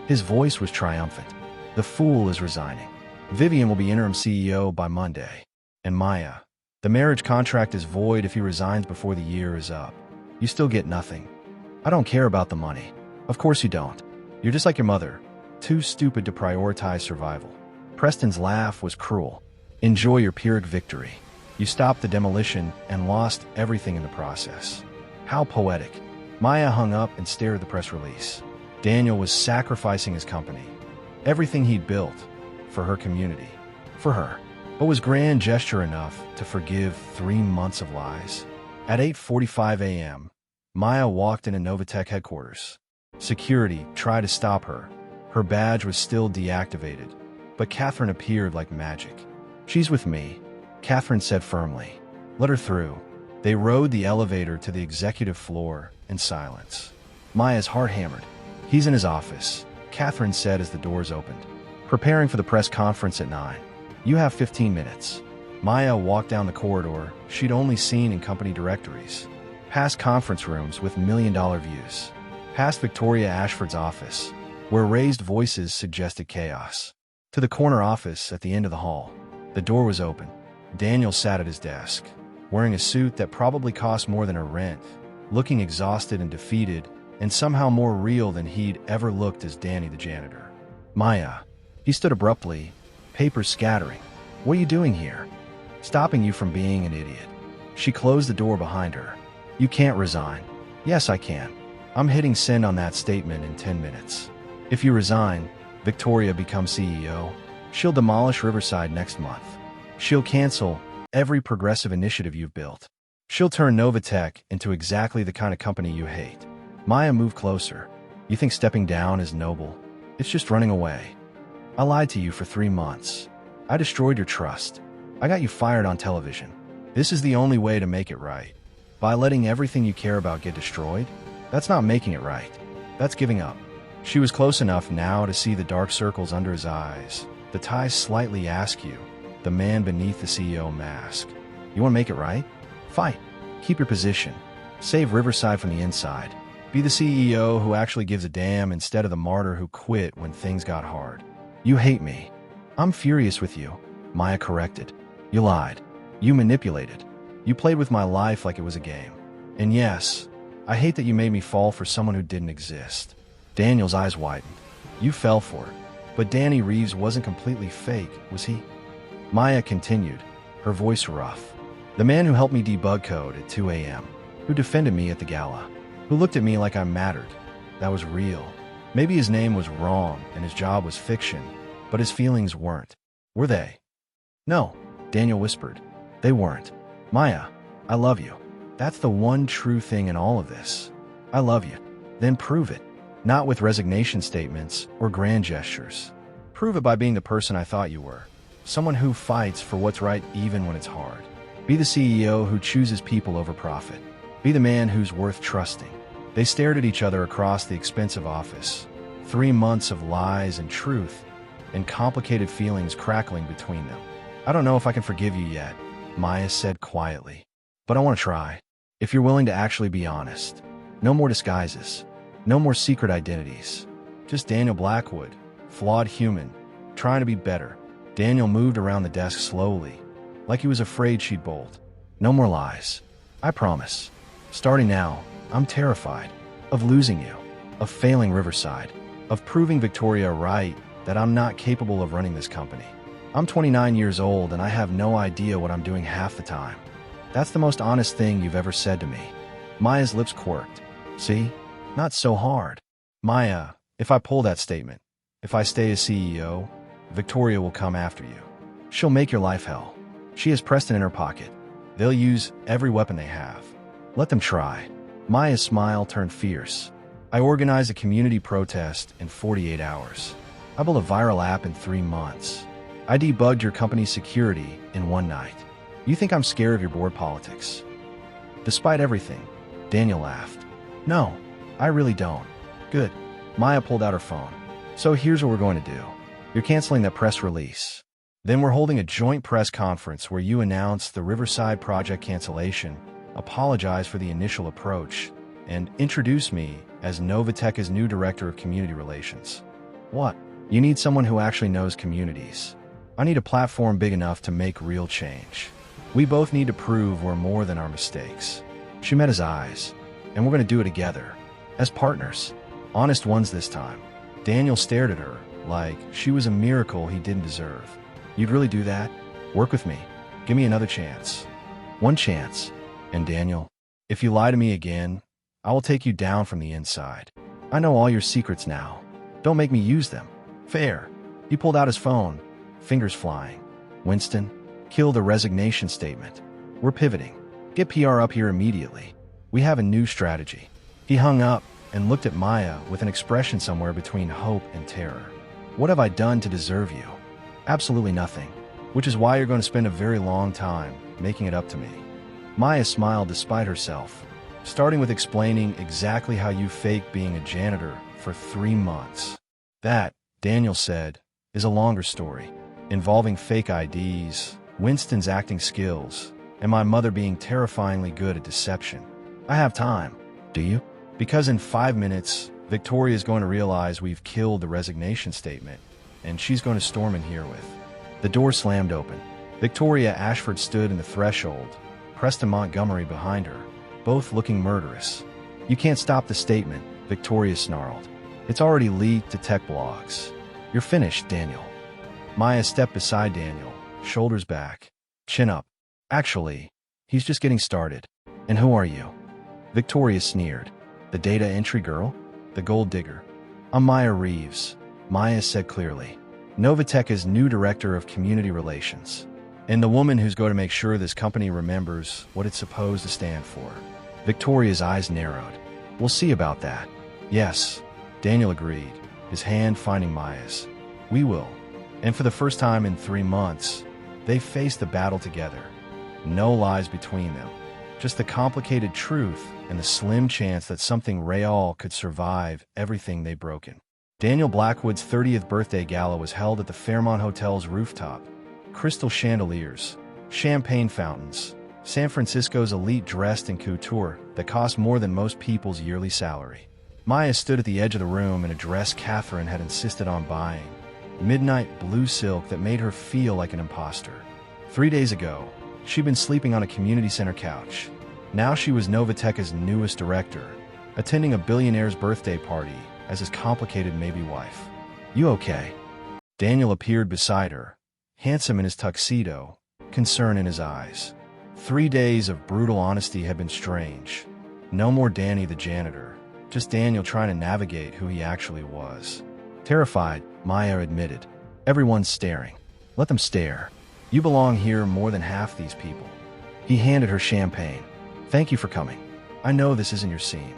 His voice was triumphant. The fool is resigning. Vivian will be interim CEO by Monday. And Maya, the marriage contract is void if he resigns before the year is up. You still get nothing. I don't care about the money. Of course you don't. You're just like your mother, too stupid to prioritize survival. Preston's laugh was cruel. Enjoy your Pyrrhic victory. You stopped the demolition and lost everything in the process. How poetic. Maya hung up and stared at the press release. Daniel was sacrificing his company, everything he'd built, for her community, for her. But was grand gesture enough to forgive 3 months of lies? At 8:45 a.m., Maya walked into Novatech headquarters. Security tried to stop her. Her badge was still deactivated, but Catherine appeared like magic. She's with me, Catherine said firmly. Let her through. They rode the elevator to the executive floor in silence. Maya's heart hammered. He's in his office, Catherine said as the doors opened. Preparing for the press conference at 9. You have 15 minutes. Maya walked down the corridor she'd only seen in company directories, past conference rooms with million-dollar views, past Victoria Ashford's office, where raised voices suggested chaos, to the corner office at the end of the hall. The door was open. Daniel sat at his desk, wearing a suit that probably cost more than her rent, looking exhausted and defeated, and somehow more real than he'd ever looked as Danny the janitor. Maya. He stood abruptly, papers scattering. What are you doing here? Stopping you from being an idiot. She closed the door behind her. You can't resign. Yes, I can. I'm hitting send on that statement in 10 minutes. If you resign, Victoria becomes CEO. She'll demolish Riverside next month. She'll cancel every progressive initiative you've built. She'll turn Novatech into exactly the kind of company you hate. Maya moved closer. You think stepping down is noble? It's just running away. I lied to you for 3 months. I destroyed your trust. I got you fired on television. This is the only way to make it right. By letting everything you care about get destroyed? That's not making it right. That's giving up. She was close enough now to see the dark circles under his eyes, the ties slightly askew, the man beneath the CEO mask. You want to make it right? Fight. Keep your position. Save Riverside from the inside. Be the CEO who actually gives a damn instead of the martyr who quit when things got hard. You hate me. I'm furious with you, Maya corrected. You lied. You manipulated. You played with my life like it was a game. And yes, I hate that you made me fall for someone who didn't exist. Daniel's eyes widened. You fell for it. But Danny Reeves wasn't completely fake, was he? Maya continued, her voice rough. The man who helped me debug code at 2 a.m., who defended me at the gala, who looked at me like I mattered. That was real. Maybe his name was wrong and his job was fiction, but his feelings weren't. Were they? No, Daniel whispered. They weren't. Maya, I love you. That's the one true thing in all of this. I love you. Then prove it. Not with resignation statements or grand gestures. Prove it by being the person I thought you were. Someone who fights for what's right even when it's hard. Be the CEO who chooses people over profit. Be the man who's worth trusting. They stared at each other across the expensive office. 3 months of lies and truth, and complicated feelings crackling between them. I don't know if I can forgive you yet, Maya said quietly. But I want to try. If you're willing to actually be honest. No more disguises. No more secret identities. Just Daniel Blackwood, flawed human, trying to be better. Daniel moved around the desk slowly, like he was afraid she'd bolt. No more lies. I promise. Starting now, I'm terrified of losing you, of failing Riverside, of proving Victoria right that I'm not capable of running this company. I'm 29 years old and I have no idea what I'm doing half the time. That's the most honest thing you've ever said to me. Maya's lips quirked. See? Not so hard. Maya, if I pull that statement, if I stay as CEO, Victoria will come after you. She'll make your life hell. She has Preston in her pocket. They'll use every weapon they have. Let them try. Maya's smile turned fierce. I organized a community protest in 48 hours. I built a viral app in 3 months. I debugged your company's security in 1 night. You think I'm scared of your board politics? Despite everything, Daniel laughed. No, I really don't. Good. Maya pulled out her phone. So here's what we're going to do. You're canceling that press release. Then we're holding a joint press conference where you announce the Riverside project cancellation, apologize for the initial approach, and introduce me as Novatech's new director of community relations. What? You need someone who actually knows communities. I need a platform big enough to make real change. We both need to prove we're more than our mistakes. She met his eyes, and we're going to do it together, as partners. Honest ones this time. Daniel stared at her like she was a miracle he didn't deserve. You'd really do that? Work with me. Give me another chance. 1 chance. And Daniel, if you lie to me again, I will take you down from the inside. I know all your secrets now. Don't make me use them. Fair. He pulled out his phone, fingers flying. Winston, kill the resignation statement. We're pivoting. Get PR up here immediately. We have a new strategy. He hung up and looked at Maya with an expression somewhere between hope and terror. What have I done to deserve you? Absolutely nothing. Which is why you're going to spend a very long time making it up to me. Maya smiled despite herself, starting with explaining exactly how you faked being a janitor for 3 months. That, Daniel said, is a longer story, involving fake IDs, Winston's acting skills, and my mother being terrifyingly good at deception. I have time. Do you? Because in 5 minutes, Victoria is going to realize we've killed the resignation statement, and she's going to storm in here with. The door slammed open. Victoria Ashford stood in the threshold, Preston Montgomery behind her, both looking murderous. You can't stop the statement, Victoria snarled. It's already leaked to tech blogs. You're finished, Daniel. Maya stepped beside Daniel, shoulders back, chin up. Actually, he's just getting started. And who are you? Victoria sneered. The data entry girl? The gold digger? I'm Maya Reeves, Maya said clearly. Novatech's new director of community relations. And the woman who's going to make sure this company remembers what it's supposed to stand for. Victoria's eyes narrowed. We'll see about that. Yes, Daniel agreed, his hand finding Maya's. We will. And for the first time in 3 months, they faced the battle together. No lies between them. Just the complicated truth and the slim chance that something real could survive everything they'd broken. Daniel Blackwood's 30th birthday gala was held at the Fairmont Hotel's rooftop. Crystal chandeliers, champagne fountains, San Francisco's elite dressed in couture that cost more than most people's yearly salary. Maya stood at the edge of the room in a dress Catherine had insisted on buying. Midnight blue silk that made her feel like an imposter. 3 days ago, she'd been sleeping on a community center couch. Now she was Novatech's newest director, attending a billionaire's birthday party as his complicated maybe wife. You okay? Daniel appeared beside her, handsome in his tuxedo, concern in his eyes. 3 days of brutal honesty had been strange. No more Danny the janitor, just Daniel trying to navigate who he actually was. Terrified, Maya admitted. Everyone's staring. Let them stare. You belong here more than half these people. He handed her champagne. Thank you for coming. I know this isn't your scene.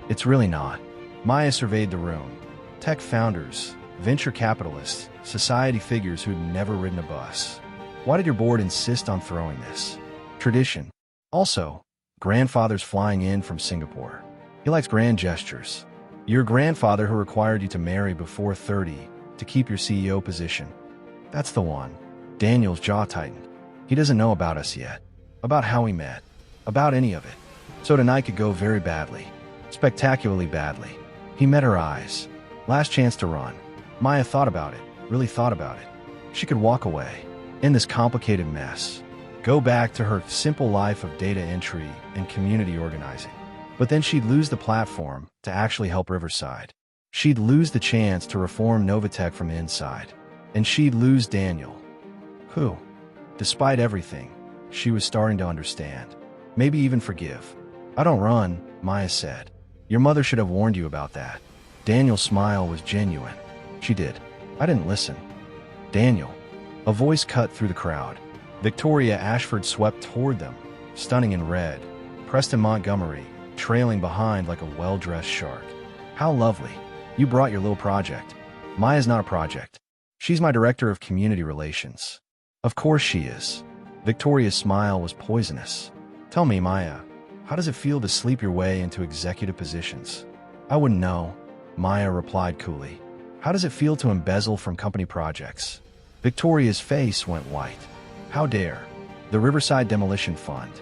It's really not. Maya surveyed the room. Tech founders, venture capitalists, society figures who'd never ridden a bus. Why did your board insist on throwing this? Tradition. Also, grandfather's flying in from Singapore. He likes grand gestures. Your grandfather who required you to marry before 30 to keep your CEO position. That's the one. Daniel's jaw tightened. He doesn't know about us yet. About how we met. About any of it. So tonight could go very badly. Spectacularly badly. He met her eyes. Last chance to run. Maya thought about it. Really thought about it. She could walk away. In this complicated mess. Go back to her simple life of data entry and community organizing. But then she'd lose the platform to actually help Riverside. She'd lose the chance to reform Novatech from inside. And she'd lose Daniel. Who, despite everything, she was starting to understand. Maybe even forgive. I don't run, Maya said. Your mother should have warned you about that. Daniel's smile was genuine. She did. I didn't listen. Daniel. A voice cut through the crowd. Victoria Ashford swept toward them, stunning in red. Preston Montgomery, trailing behind like a well-dressed shark. How lovely. You brought your little project. Maya's not a project. She's my director of community relations. Of course she is. Victoria's smile was poisonous. Tell me, Maya, how does it feel to sleep your way into executive positions? I wouldn't know, Maya replied coolly. How does it feel to embezzle from company projects? Victoria's face went white. How dare? The Riverside Demolition Fund.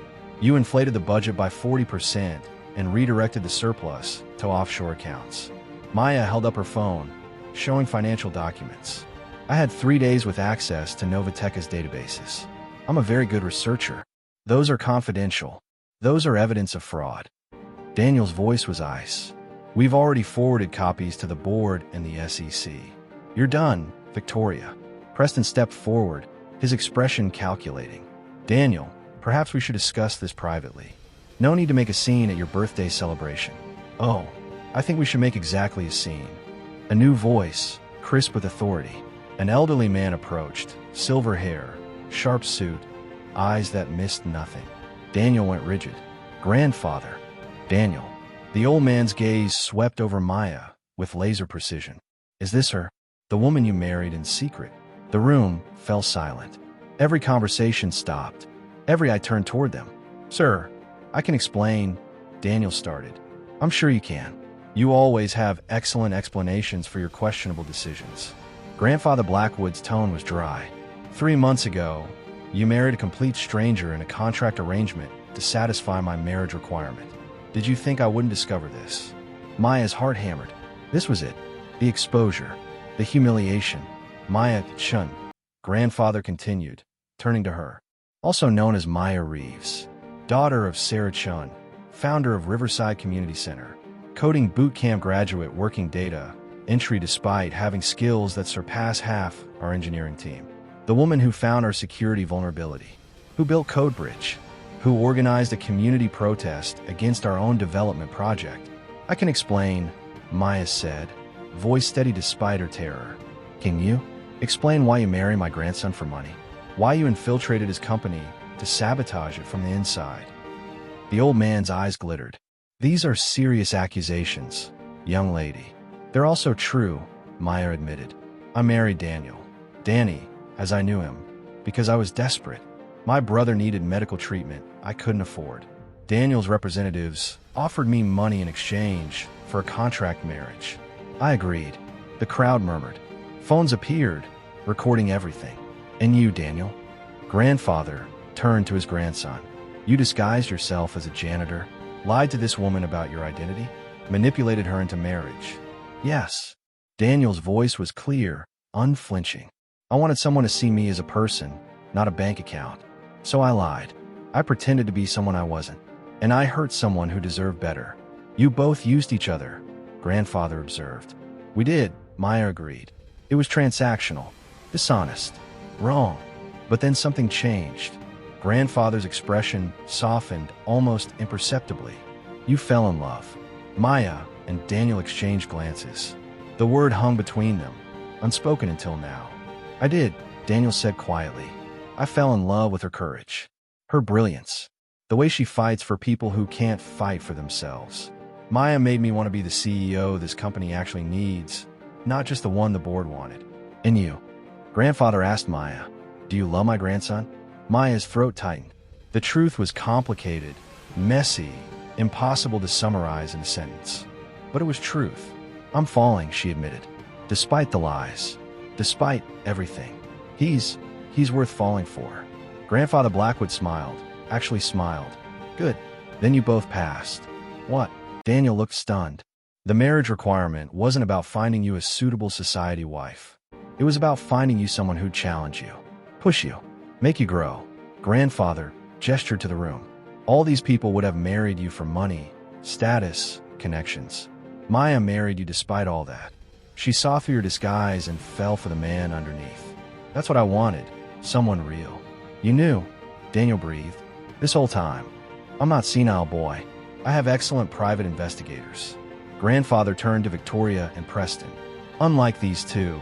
You inflated the budget by 40% and redirected the surplus to offshore accounts. Maya held up her phone, showing financial documents. I had 3 days with access to Novatech's databases. I'm a very good researcher. Those are confidential. Those are evidence of fraud. Daniel's voice was ice. We've already forwarded copies to the board and the SEC. You're done, Victoria. Preston stepped forward, his expression calculating. Daniel, perhaps we should discuss this privately. No need to make a scene at your birthday celebration. Oh, I think we should make exactly a scene. A new voice, crisp with authority. An elderly man approached, silver hair, sharp suit, eyes that missed nothing. Daniel went rigid. Grandfather. Daniel. The old man's gaze swept over Maya with laser precision. Is this her? The woman you married in secret? The room fell silent. Every conversation stopped. Every eye turned toward them. Sir, I can explain, Daniel started. I'm sure you can. You always have excellent explanations for your questionable decisions. Grandfather Blackwood's tone was dry. 3 months ago, you married a complete stranger in a contract arrangement to satisfy my marriage requirement. Did you think I wouldn't discover this? Maya's heart hammered. This was it. The exposure. The humiliation. Maya Chun. Grandfather continued, turning to her. Also known as Maya Reeves. Daughter of Sarah Chun, founder of Riverside Community Center. Coding bootcamp graduate working data entry despite having skills that surpass half our engineering team. The woman who found our security vulnerability. Who built CodeBridge. Who organized a community protest against our own development project. I can explain, Maya said, voice steady despite her terror. Can you? Explain why you marry my grandson for money. Why you infiltrated his company to sabotage it from the inside. The old man's eyes glittered. These are serious accusations, young lady. They're also true, Maya admitted. I married Daniel. Danny, as I knew him, because I was desperate. My brother needed medical treatment I couldn't afford. Daniel's representatives offered me money in exchange for a contract marriage. I agreed. The crowd murmured. Phones appeared, recording everything. And you, Daniel? Grandfather turned to his grandson. You disguised yourself as a janitor, lied to this woman about your identity, manipulated her into marriage. Yes. Daniel's voice was clear, unflinching. I wanted someone to see me as a person, not a bank account. So I lied. I pretended to be someone I wasn't. And I hurt someone who deserved better. You both used each other, Grandfather observed. We did, Maya agreed. It was transactional, dishonest, wrong. But then something changed. Grandfather's expression softened almost imperceptibly. You fell in love. Maya and Daniel exchanged glances. The word hung between them, unspoken until now. I did, Daniel said quietly. I fell in love with her courage. Her brilliance. The way she fights for people who can't fight for themselves. Maya made me want to be the CEO this company actually needs, not just the one the board wanted. And you? Grandfather asked Maya, do you love my grandson? Maya's throat tightened. The truth was complicated, messy, impossible to summarize in a sentence. But it was truth. I'm falling, she admitted. Despite the lies. Despite everything. He's worth falling for. Grandfather Blackwood smiled. Actually smiled. Good. Then you both passed. What? Daniel looked stunned. The marriage requirement wasn't about finding you a suitable society wife. It was about finding you someone who'd challenge you, push you, make you grow. Grandfather gestured to the room. All these people would have married you for money, status, connections. Maya married you despite all that. She saw through your disguise and fell for the man underneath. That's what I wanted, someone real. You knew, Daniel breathed. This whole time. I'm not senile, boy. I have excellent private investigators. Grandfather turned to Victoria and Preston. Unlike these two,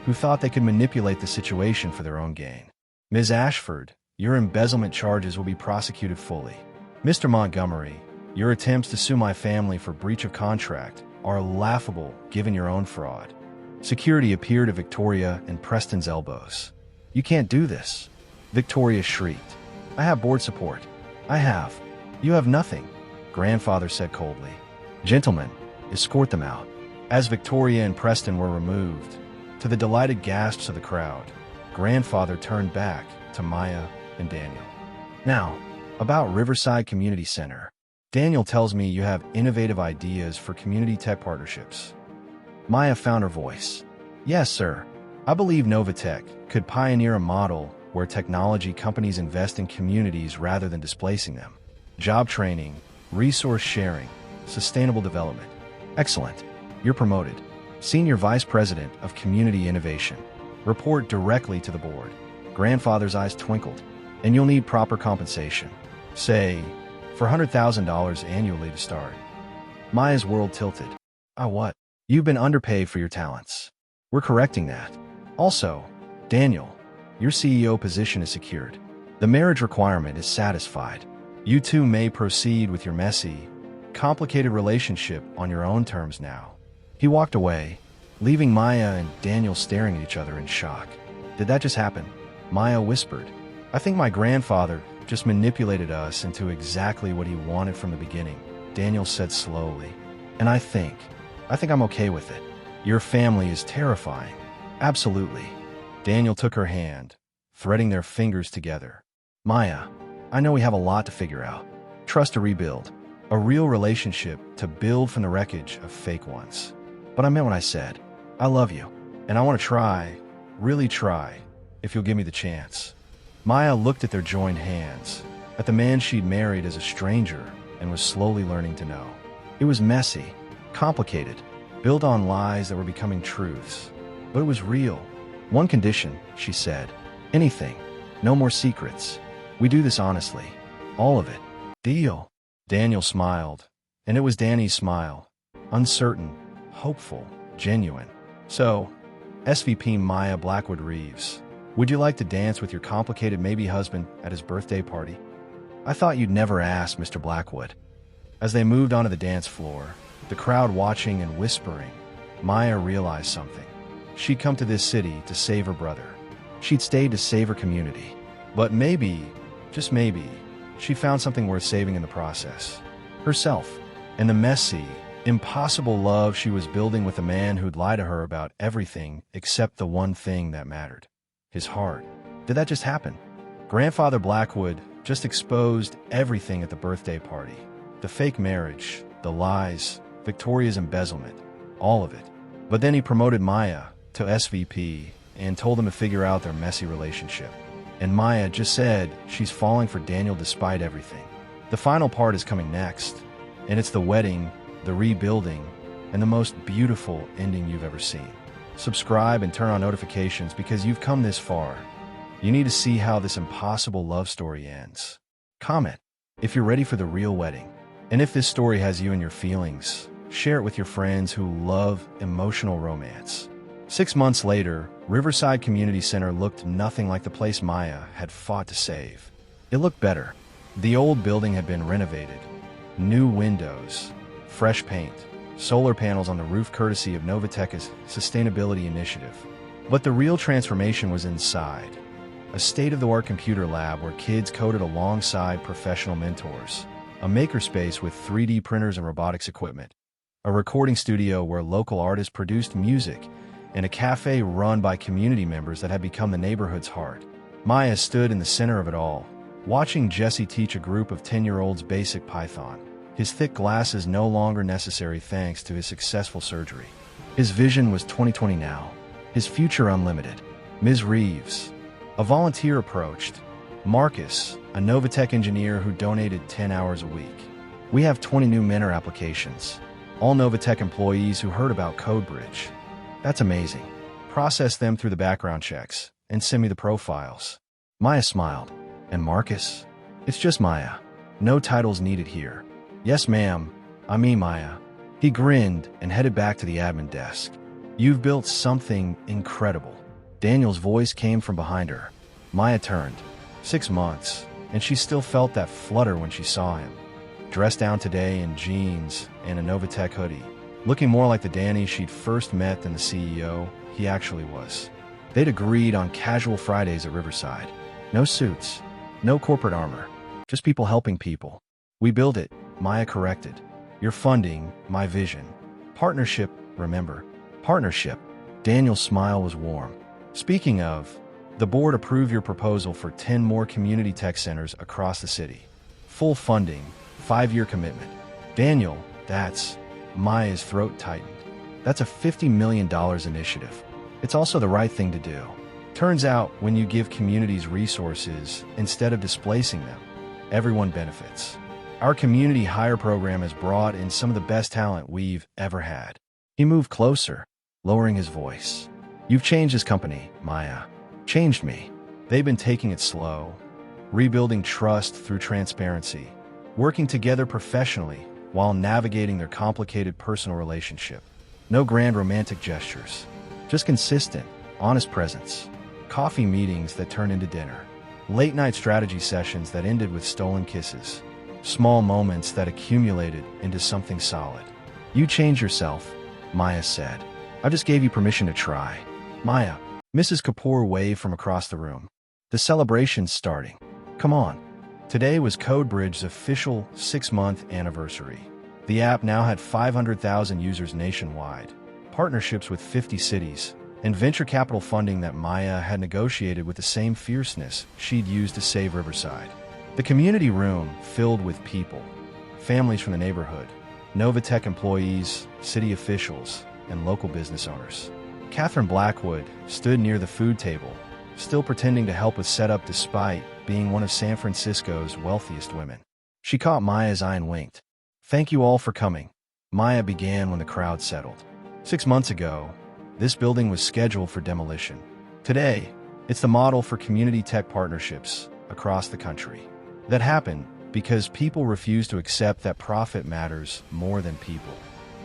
who thought they could manipulate the situation for their own gain. Ms. Ashford, your embezzlement charges will be prosecuted fully. Mr. Montgomery, your attempts to sue my family for breach of contract are laughable given your own fraud. Security appeared at Victoria and Preston's elbows. You can't do this. Victoria shrieked. I have board support. I have. You have nothing, Grandfather said coldly. Gentlemen, escort them out. As Victoria and Preston were removed, to the delighted gasps of the crowd, Grandfather turned back to Maya and Daniel. Now, about Riverside Community Center. Daniel tells me you have innovative ideas for community tech partnerships. Maya found her voice. Yes, sir. I believe Novatech could pioneer a model where technology companies invest in communities rather than displacing them. Job training, resource sharing, sustainable development. Excellent. You're promoted. Senior Vice President of Community Innovation. Report directly to the board. Grandfather's eyes twinkled. And you'll need proper compensation. Say, for $100,000 annually to start. Maya's world tilted. What? You've been underpaid for your talents. We're correcting that. Also, Daniel, your CEO position is secured. The marriage requirement is satisfied. You two may proceed with your messy, complicated relationship on your own terms now. He walked away, leaving Maya and Daniel staring at each other in shock. Did that just happen? Maya whispered. I think my grandfather just manipulated us into exactly what he wanted from the beginning, Daniel said slowly. And I think I'm okay with it. Your family is terrifying. Absolutely. Daniel took her hand, threading their fingers together. Maya, I know we have a lot to figure out. Trust to rebuild. A real relationship to build from the wreckage of fake ones. But I meant what I said. I love you. And I want to try, really try, if you'll give me the chance. Maya looked at their joined hands, at the man she'd married as a stranger and was slowly learning to know. It was messy, complicated, built on lies that were becoming truths. But it was real. One condition, she said. Anything. No more secrets. We do this honestly. All of it. Deal. Daniel smiled. And it was Danny's smile. Uncertain, hopeful, genuine. So, SVP Maya Blackwood Reeves, would you like to dance with your complicated maybe husband at his birthday party? I thought you'd never ask, Mr. Blackwood. As they moved onto the dance floor, the crowd watching and whispering, Maya realized something. She'd come to this city to save her brother. She'd stayed to save her community. But maybe, just maybe, she found something worth saving in the process. Herself. And the messy, impossible love she was building with a man who'd lie to her about everything except the one thing that mattered. His heart. Did that just happen? Grandfather Blackwood just exposed everything at the birthday party. The fake marriage, the lies, Victoria's embezzlement, all of it. But then he promoted Maya to SVP and told them to figure out their messy relationship. And Maya just said she's falling for Daniel despite everything. The final part is coming next, and it's the wedding, the rebuilding, and the most beautiful ending you've ever seen. Subscribe and turn on notifications because you've come this far. You need to see how this impossible love story ends. Comment if you're ready for the real wedding. And if this story has you in your feelings, share it with your friends who love emotional romance. 6 months later, Riverside Community Center looked nothing like the place Maya had fought to save. It looked better. The old building had been renovated. New windows, fresh paint, solar panels on the roof courtesy of Novatech's sustainability initiative. But the real transformation was inside. A state-of-the-art computer lab where kids coded alongside professional mentors. A makerspace with 3D printers and robotics equipment. A recording studio where local artists produced music, and a cafe run by community members that had become the neighborhood's heart. Maya stood in the center of it all, watching Jesse teach a group of 10-year-olds basic Python. His thick glasses no longer necessary thanks to his successful surgery. His vision was 2020 now, his future unlimited. Ms. Reeves, a volunteer, approached. Marcus, a Novatech engineer who donated 10 hours a week. We have 20 new mentor applications. All Novatech employees who heard about CodeBridge. That's amazing. Process them through the background checks and send me the profiles. Maya smiled. And Marcus? It's just Maya. No titles needed here. Yes, ma'am. I mean Maya. He grinned and headed back to the admin desk. You've built something incredible. Daniel's voice came from behind her. Maya turned. 6 months, and she still felt that flutter when she saw him. Dressed down today in jeans and a Novatech hoodie, looking more like the Danny she'd first met than the CEO he actually was. They'd agreed on casual Fridays at Riverside. No suits, no corporate armor, just people helping people. We build it, Maya corrected. Your funding, my vision. Partnership, remember. Partnership. Daniel's smile was warm. Speaking of, the board approved your proposal for 10 more community tech centers across the city. Full funding, 5-year commitment. Daniel, that's... Maya's throat tightened. That's a $50 million initiative. It's also the right thing to do. Turns out, when you give communities resources instead of displacing them, everyone benefits. Our community hire program has brought in some of the best talent we've ever had. He moved closer, lowering his voice. You've changed this company, Maya. Changed me. They've been taking it slow, rebuilding trust through transparency, working together professionally while navigating their complicated personal relationship. No grand romantic gestures, just consistent, honest presence. Coffee meetings that turned into dinner. Late-night strategy sessions that ended with stolen kisses. Small moments that accumulated into something solid. You changed yourself, Maya said. I just gave you permission to try. Maya. Mrs. Kapoor waved from across the room. The celebration's starting. Come on. Today was CodeBridge's official 6-month anniversary. The app now had 500,000 users nationwide, partnerships with 50 cities, and venture capital funding that Maya had negotiated with the same fierceness she'd used to save Riverside. The community room filled with people, families from the neighborhood, Novatech employees, city officials, and local business owners. Daniel Blackwood stood near the food table, still pretending to help with setup despite being one of San Francisco's wealthiest women. She caught Maya's eye and winked. Thank you all for coming. Maya began when the crowd settled. 6 months ago, this building was scheduled for demolition. Today, it's the model for community tech partnerships across the country. That happened because people refused to accept that profit matters more than people.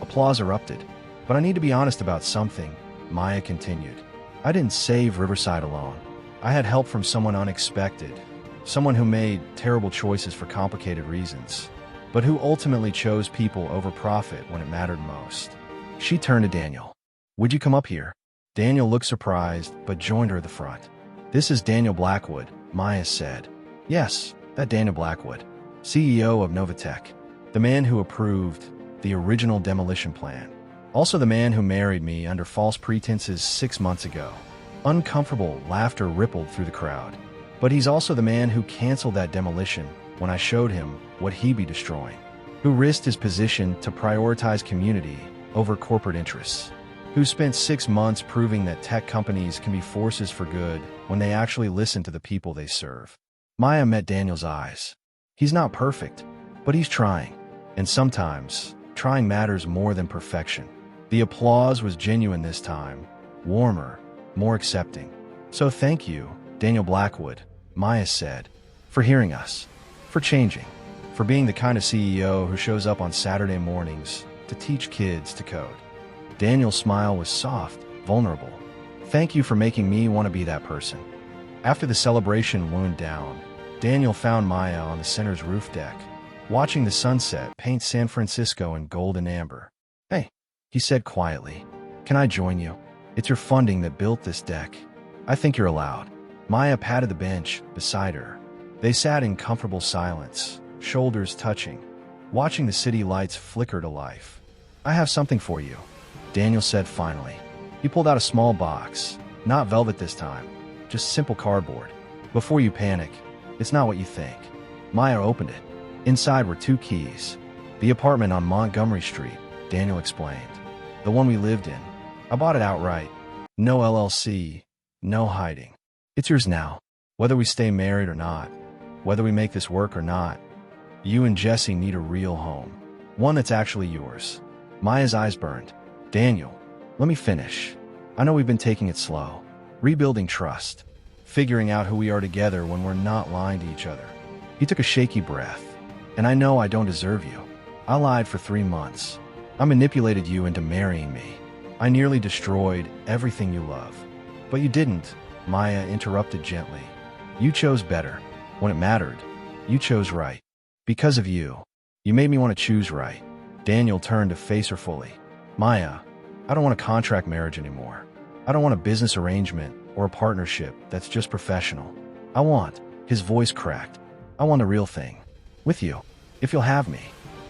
Applause erupted. But I need to be honest about something, Maya continued. I didn't save Riverside alone. I had help from someone unexpected, someone who made terrible choices for complicated reasons, but who ultimately chose people over profit when it mattered most. She turned to Daniel. Would you come up here? Daniel looked surprised, but joined her at the front. This is Daniel Blackwood, Maya said. Yes, that Daniel Blackwood, CEO of Novatech, the man who approved the original demolition plan. Also the man who married me under false pretenses 6 months ago. Uncomfortable laughter rippled through the crowd. But he's also the man who canceled that demolition when I showed him what he'd be destroying. Who risked his position to prioritize community over corporate interests. Who spent 6 months proving that tech companies can be forces for good when they actually listen to the people they serve. Maya met Daniel's eyes. He's not perfect, but he's trying. And sometimes, trying matters more than perfection. The applause was genuine this time, warmer, more accepting. So thank you, Daniel Blackwood, Maya said, for hearing us, for changing, for being the kind of CEO who shows up on Saturday mornings to teach kids to code. Daniel's smile was soft, vulnerable. Thank you for making me want to be that person. After the celebration wound down, Daniel found Maya on the center's roof deck, watching the sunset paint San Francisco in gold and amber. "Hey," he said quietly, "can I join you? It's your funding that built this deck. I think you're allowed." Maya patted the bench beside her. They sat in comfortable silence, shoulders touching, watching the city lights flicker to life. "I have something for you," Daniel said finally. He pulled out a small box, not velvet this time, just simple cardboard. "Before you panic, it's not what you think." Maya opened it. Inside were 2 keys. "The apartment on Montgomery Street," Daniel explained. "The one we lived in. I bought it outright. No LLC, no hiding. It's yours now, whether we stay married or not, whether we make this work or not. You and Jesse need a real home, one that's actually yours." Maya's eyes burned. "Daniel, let me finish. I know we've been taking it slow, rebuilding trust, figuring out who we are together when we're not lying to each other." He took a shaky breath. "And I know I don't deserve you. I lied for 3 months. I manipulated you into marrying me. I nearly destroyed everything you love. But you didn't," Maya interrupted gently. "You chose better. When it mattered, you chose right. Because of you, you made me want to choose right." Daniel turned to face her fully. "Maya, I don't want a contract marriage anymore. I don't want a business arrangement or a partnership that's just professional. I want," his voice cracked, "I want the real thing. With you, if you'll have me."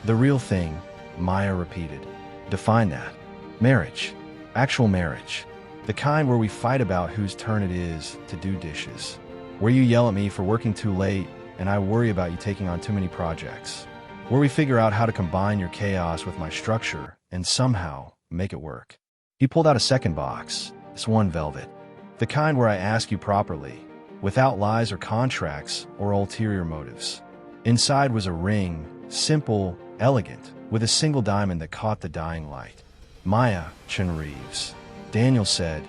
"The real thing," Maya repeated. "Define that." "Marriage. Actual marriage. The kind where we fight about whose turn it is to do dishes. Where you yell at me for working too late and I worry about you taking on too many projects. Where we figure out how to combine your chaos with my structure and somehow make it work." He pulled out a second box, this one velvet. "The kind where I ask you properly, without lies or contracts or ulterior motives." Inside was a ring, simple, elegant, with a single diamond that caught the dying light. "Maya Reeves," Daniel said,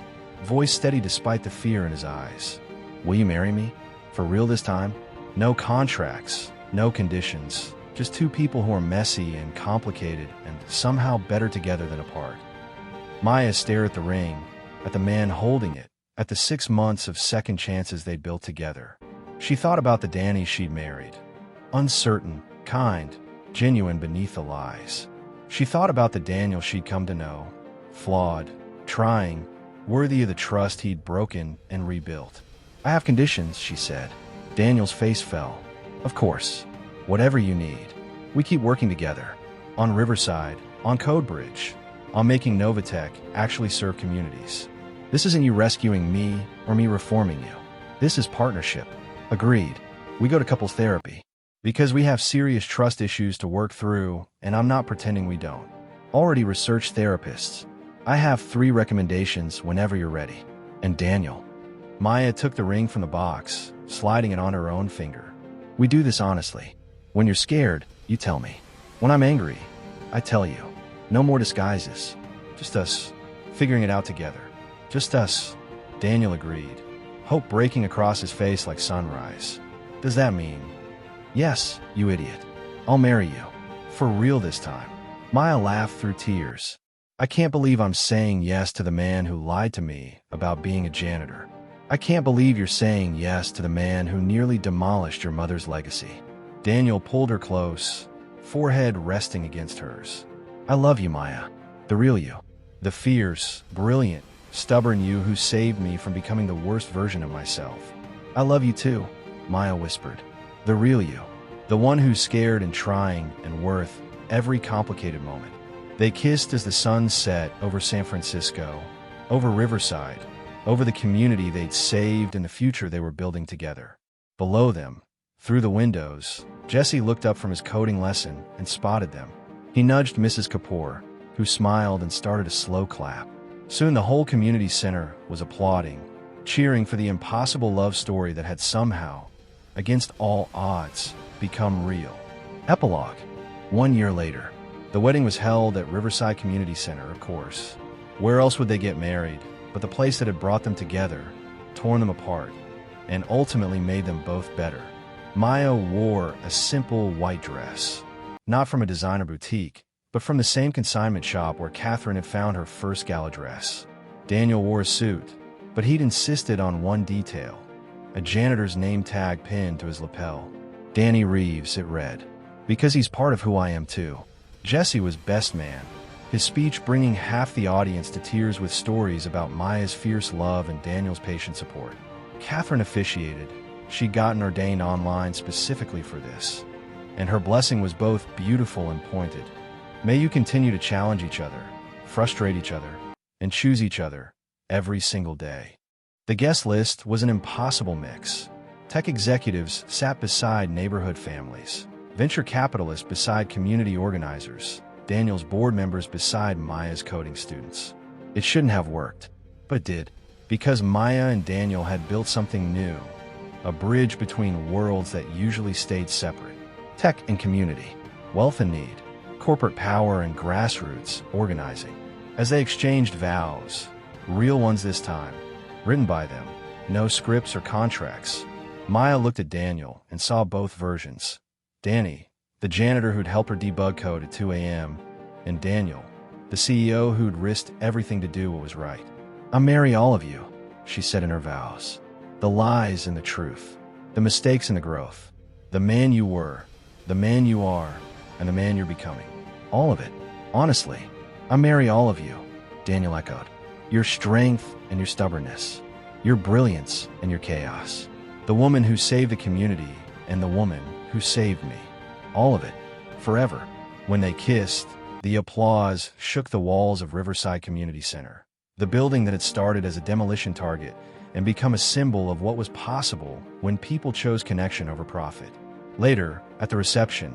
voice steady despite the fear in his eyes. "Will you marry me? For real this time? No contracts, no conditions, just 2 people who are messy and complicated and somehow better together than apart." Maya stared at the ring, at the man holding it, at the 6 months of second chances they'd built together. She thought about the Danny she'd married. Uncertain, kind, genuine beneath the lies. She thought about the Daniel she'd come to know, flawed, trying, worthy of the trust he'd broken and rebuilt. "I have conditions," she said. Daniel's face fell. "Of course. Whatever you need. We keep working together. On Riverside, on Codebridge, on making Novatech actually serve communities. This isn't you rescuing me or me reforming you. This is partnership." "Agreed. We go to couples therapy. Because we have serious trust issues to work through, and I'm not pretending we don't. Already researched therapists. I have 3 recommendations whenever you're ready." "And Daniel?" Maya took the ring from the box, sliding it on her own finger. "We do this honestly. When you're scared, you tell me. When I'm angry, I tell you. No more disguises. Just us, figuring it out together. Just us." Daniel agreed, hope breaking across his face like sunrise. "Does that mean—" "Yes, you idiot. I'll marry you. For real this time." Maya laughed through tears. "I can't believe I'm saying yes to the man who lied to me about being a janitor. I can't believe you're saying yes to the man who nearly demolished your mother's legacy." Daniel pulled her close, forehead resting against hers. "I love you, Maya. The real you. The fierce, brilliant, stubborn you who saved me from becoming the worst version of myself." "I love you too," Maya whispered. "The real you. The one who's scared and trying and worth every complicated moment." They kissed as the sun set over San Francisco, over Riverside, over the community they'd saved and the future they were building together. Below them, through the windows, Jesse looked up from his coding lesson and spotted them. He nudged Mrs. Kapoor, who smiled and started a slow clap. Soon the whole community center was applauding, cheering for the impossible love story that had somehow, against all odds, become real. Epilogue. 1 year later. The wedding was held at Riverside Community Center, of course. Where else would they get married but the place that had brought them together, torn them apart, and ultimately made them both better? Maya wore a simple white dress, not from a designer boutique, but from the same consignment shop where Catherine had found her first gala dress. Daniel wore a suit, but he'd insisted on one detail: a janitor's name tag pinned to his lapel. Danny Reeves, it read. Because he's part of who I am too. Jesse was best man, his speech bringing half the audience to tears with stories about Maya's fierce love and Daniel's patient support. Catherine officiated. She'd gotten ordained online specifically for this, and her blessing was both beautiful and pointed. May you continue to challenge each other, frustrate each other, and choose each other every single day. The guest list was an impossible mix. Tech executives sat beside neighborhood families, venture capitalists beside community organizers, Daniel's board members beside Maya's coding students. It shouldn't have worked, but did, because Maya and Daniel had built something new, a bridge between worlds that usually stayed separate. Tech and community, wealth and need, corporate power and grassroots organizing. As they exchanged vows, real ones this time, written by them, no scripts or contracts, Maya looked at Daniel and saw both versions. Danny, the janitor who'd help her debug code at 2 a.m., and Daniel, the CEO who'd risked everything to do what was right. "I'll marry all of you," she said in her vows. The lies and the truth, the mistakes and the growth, the man you were, the man you are, and the man you're becoming. All of it. Honestly, "I'll marry all of you," Daniel echoed. Your strength and your stubbornness, your brilliance and your chaos. The woman who saved the community and the woman who saved me. All of it. Forever. When they kissed, the applause shook the walls of Riverside Community Center, the building that had started as a demolition target and become a symbol of what was possible when people chose connection over profit. Later, at the reception,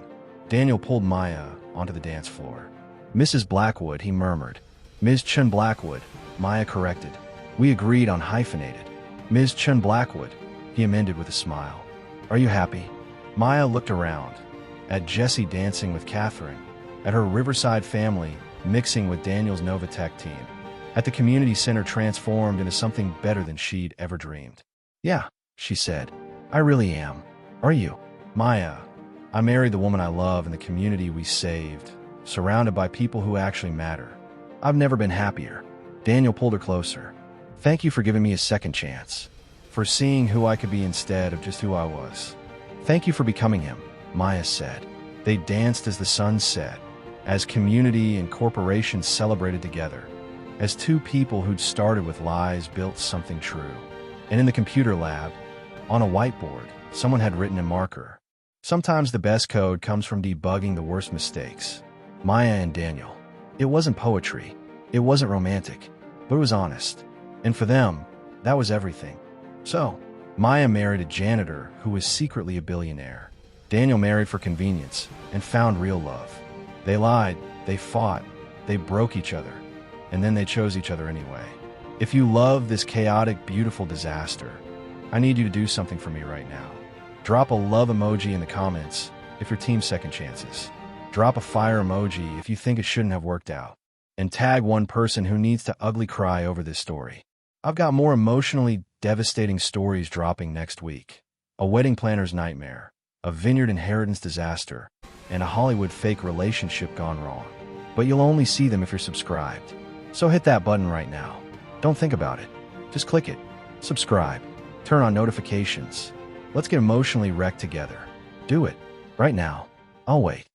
Daniel pulled Maya onto the dance floor. "Mrs. Blackwood," he murmured. "Ms. Chun Blackwood," Maya corrected. "We agreed on hyphenated." "Ms. Chun Blackwood," he amended with a smile. "Are you happy?" Maya looked around, at Jesse dancing with Catherine, at her Riverside family mixing with Daniel's Novatech team, at the community center transformed into something better than she'd ever dreamed. "Yeah," she said, "I really am. Are you?" "Maya, I married the woman I love in the community we saved, surrounded by people who actually matter. I've never been happier." Daniel pulled her closer. "Thank you for giving me a second chance, for seeing who I could be instead of just who I was. Thank you for becoming him," Maya said. They danced as the sun set, as community and corporations celebrated together, as two people who'd started with lies built something true. And in the computer lab, on a whiteboard, someone had written in marker, "Sometimes the best code comes from debugging the worst mistakes." Maya and Daniel. It wasn't poetry, it wasn't romantic, but it was honest. And for them, that was everything. So, Maya married a janitor who was secretly a billionaire. Daniel married for convenience and found real love. They lied, they fought, they broke each other, and then they chose each other anyway. If you love this chaotic, beautiful disaster, I need you to do something for me right now. Drop a love emoji in the comments if your team's second chances. Drop a fire emoji if you think it shouldn't have worked out. And tag one person who needs to ugly cry over this story. I've got more emotionally devastating stories dropping next week. A wedding planner's nightmare, a vineyard inheritance disaster, and a Hollywood fake relationship gone wrong. But you'll only see them if you're subscribed. So hit that button right now. Don't think about it. Just click it. Subscribe. Turn on notifications. Let's get emotionally wrecked together. Do it. Right now. I'll wait.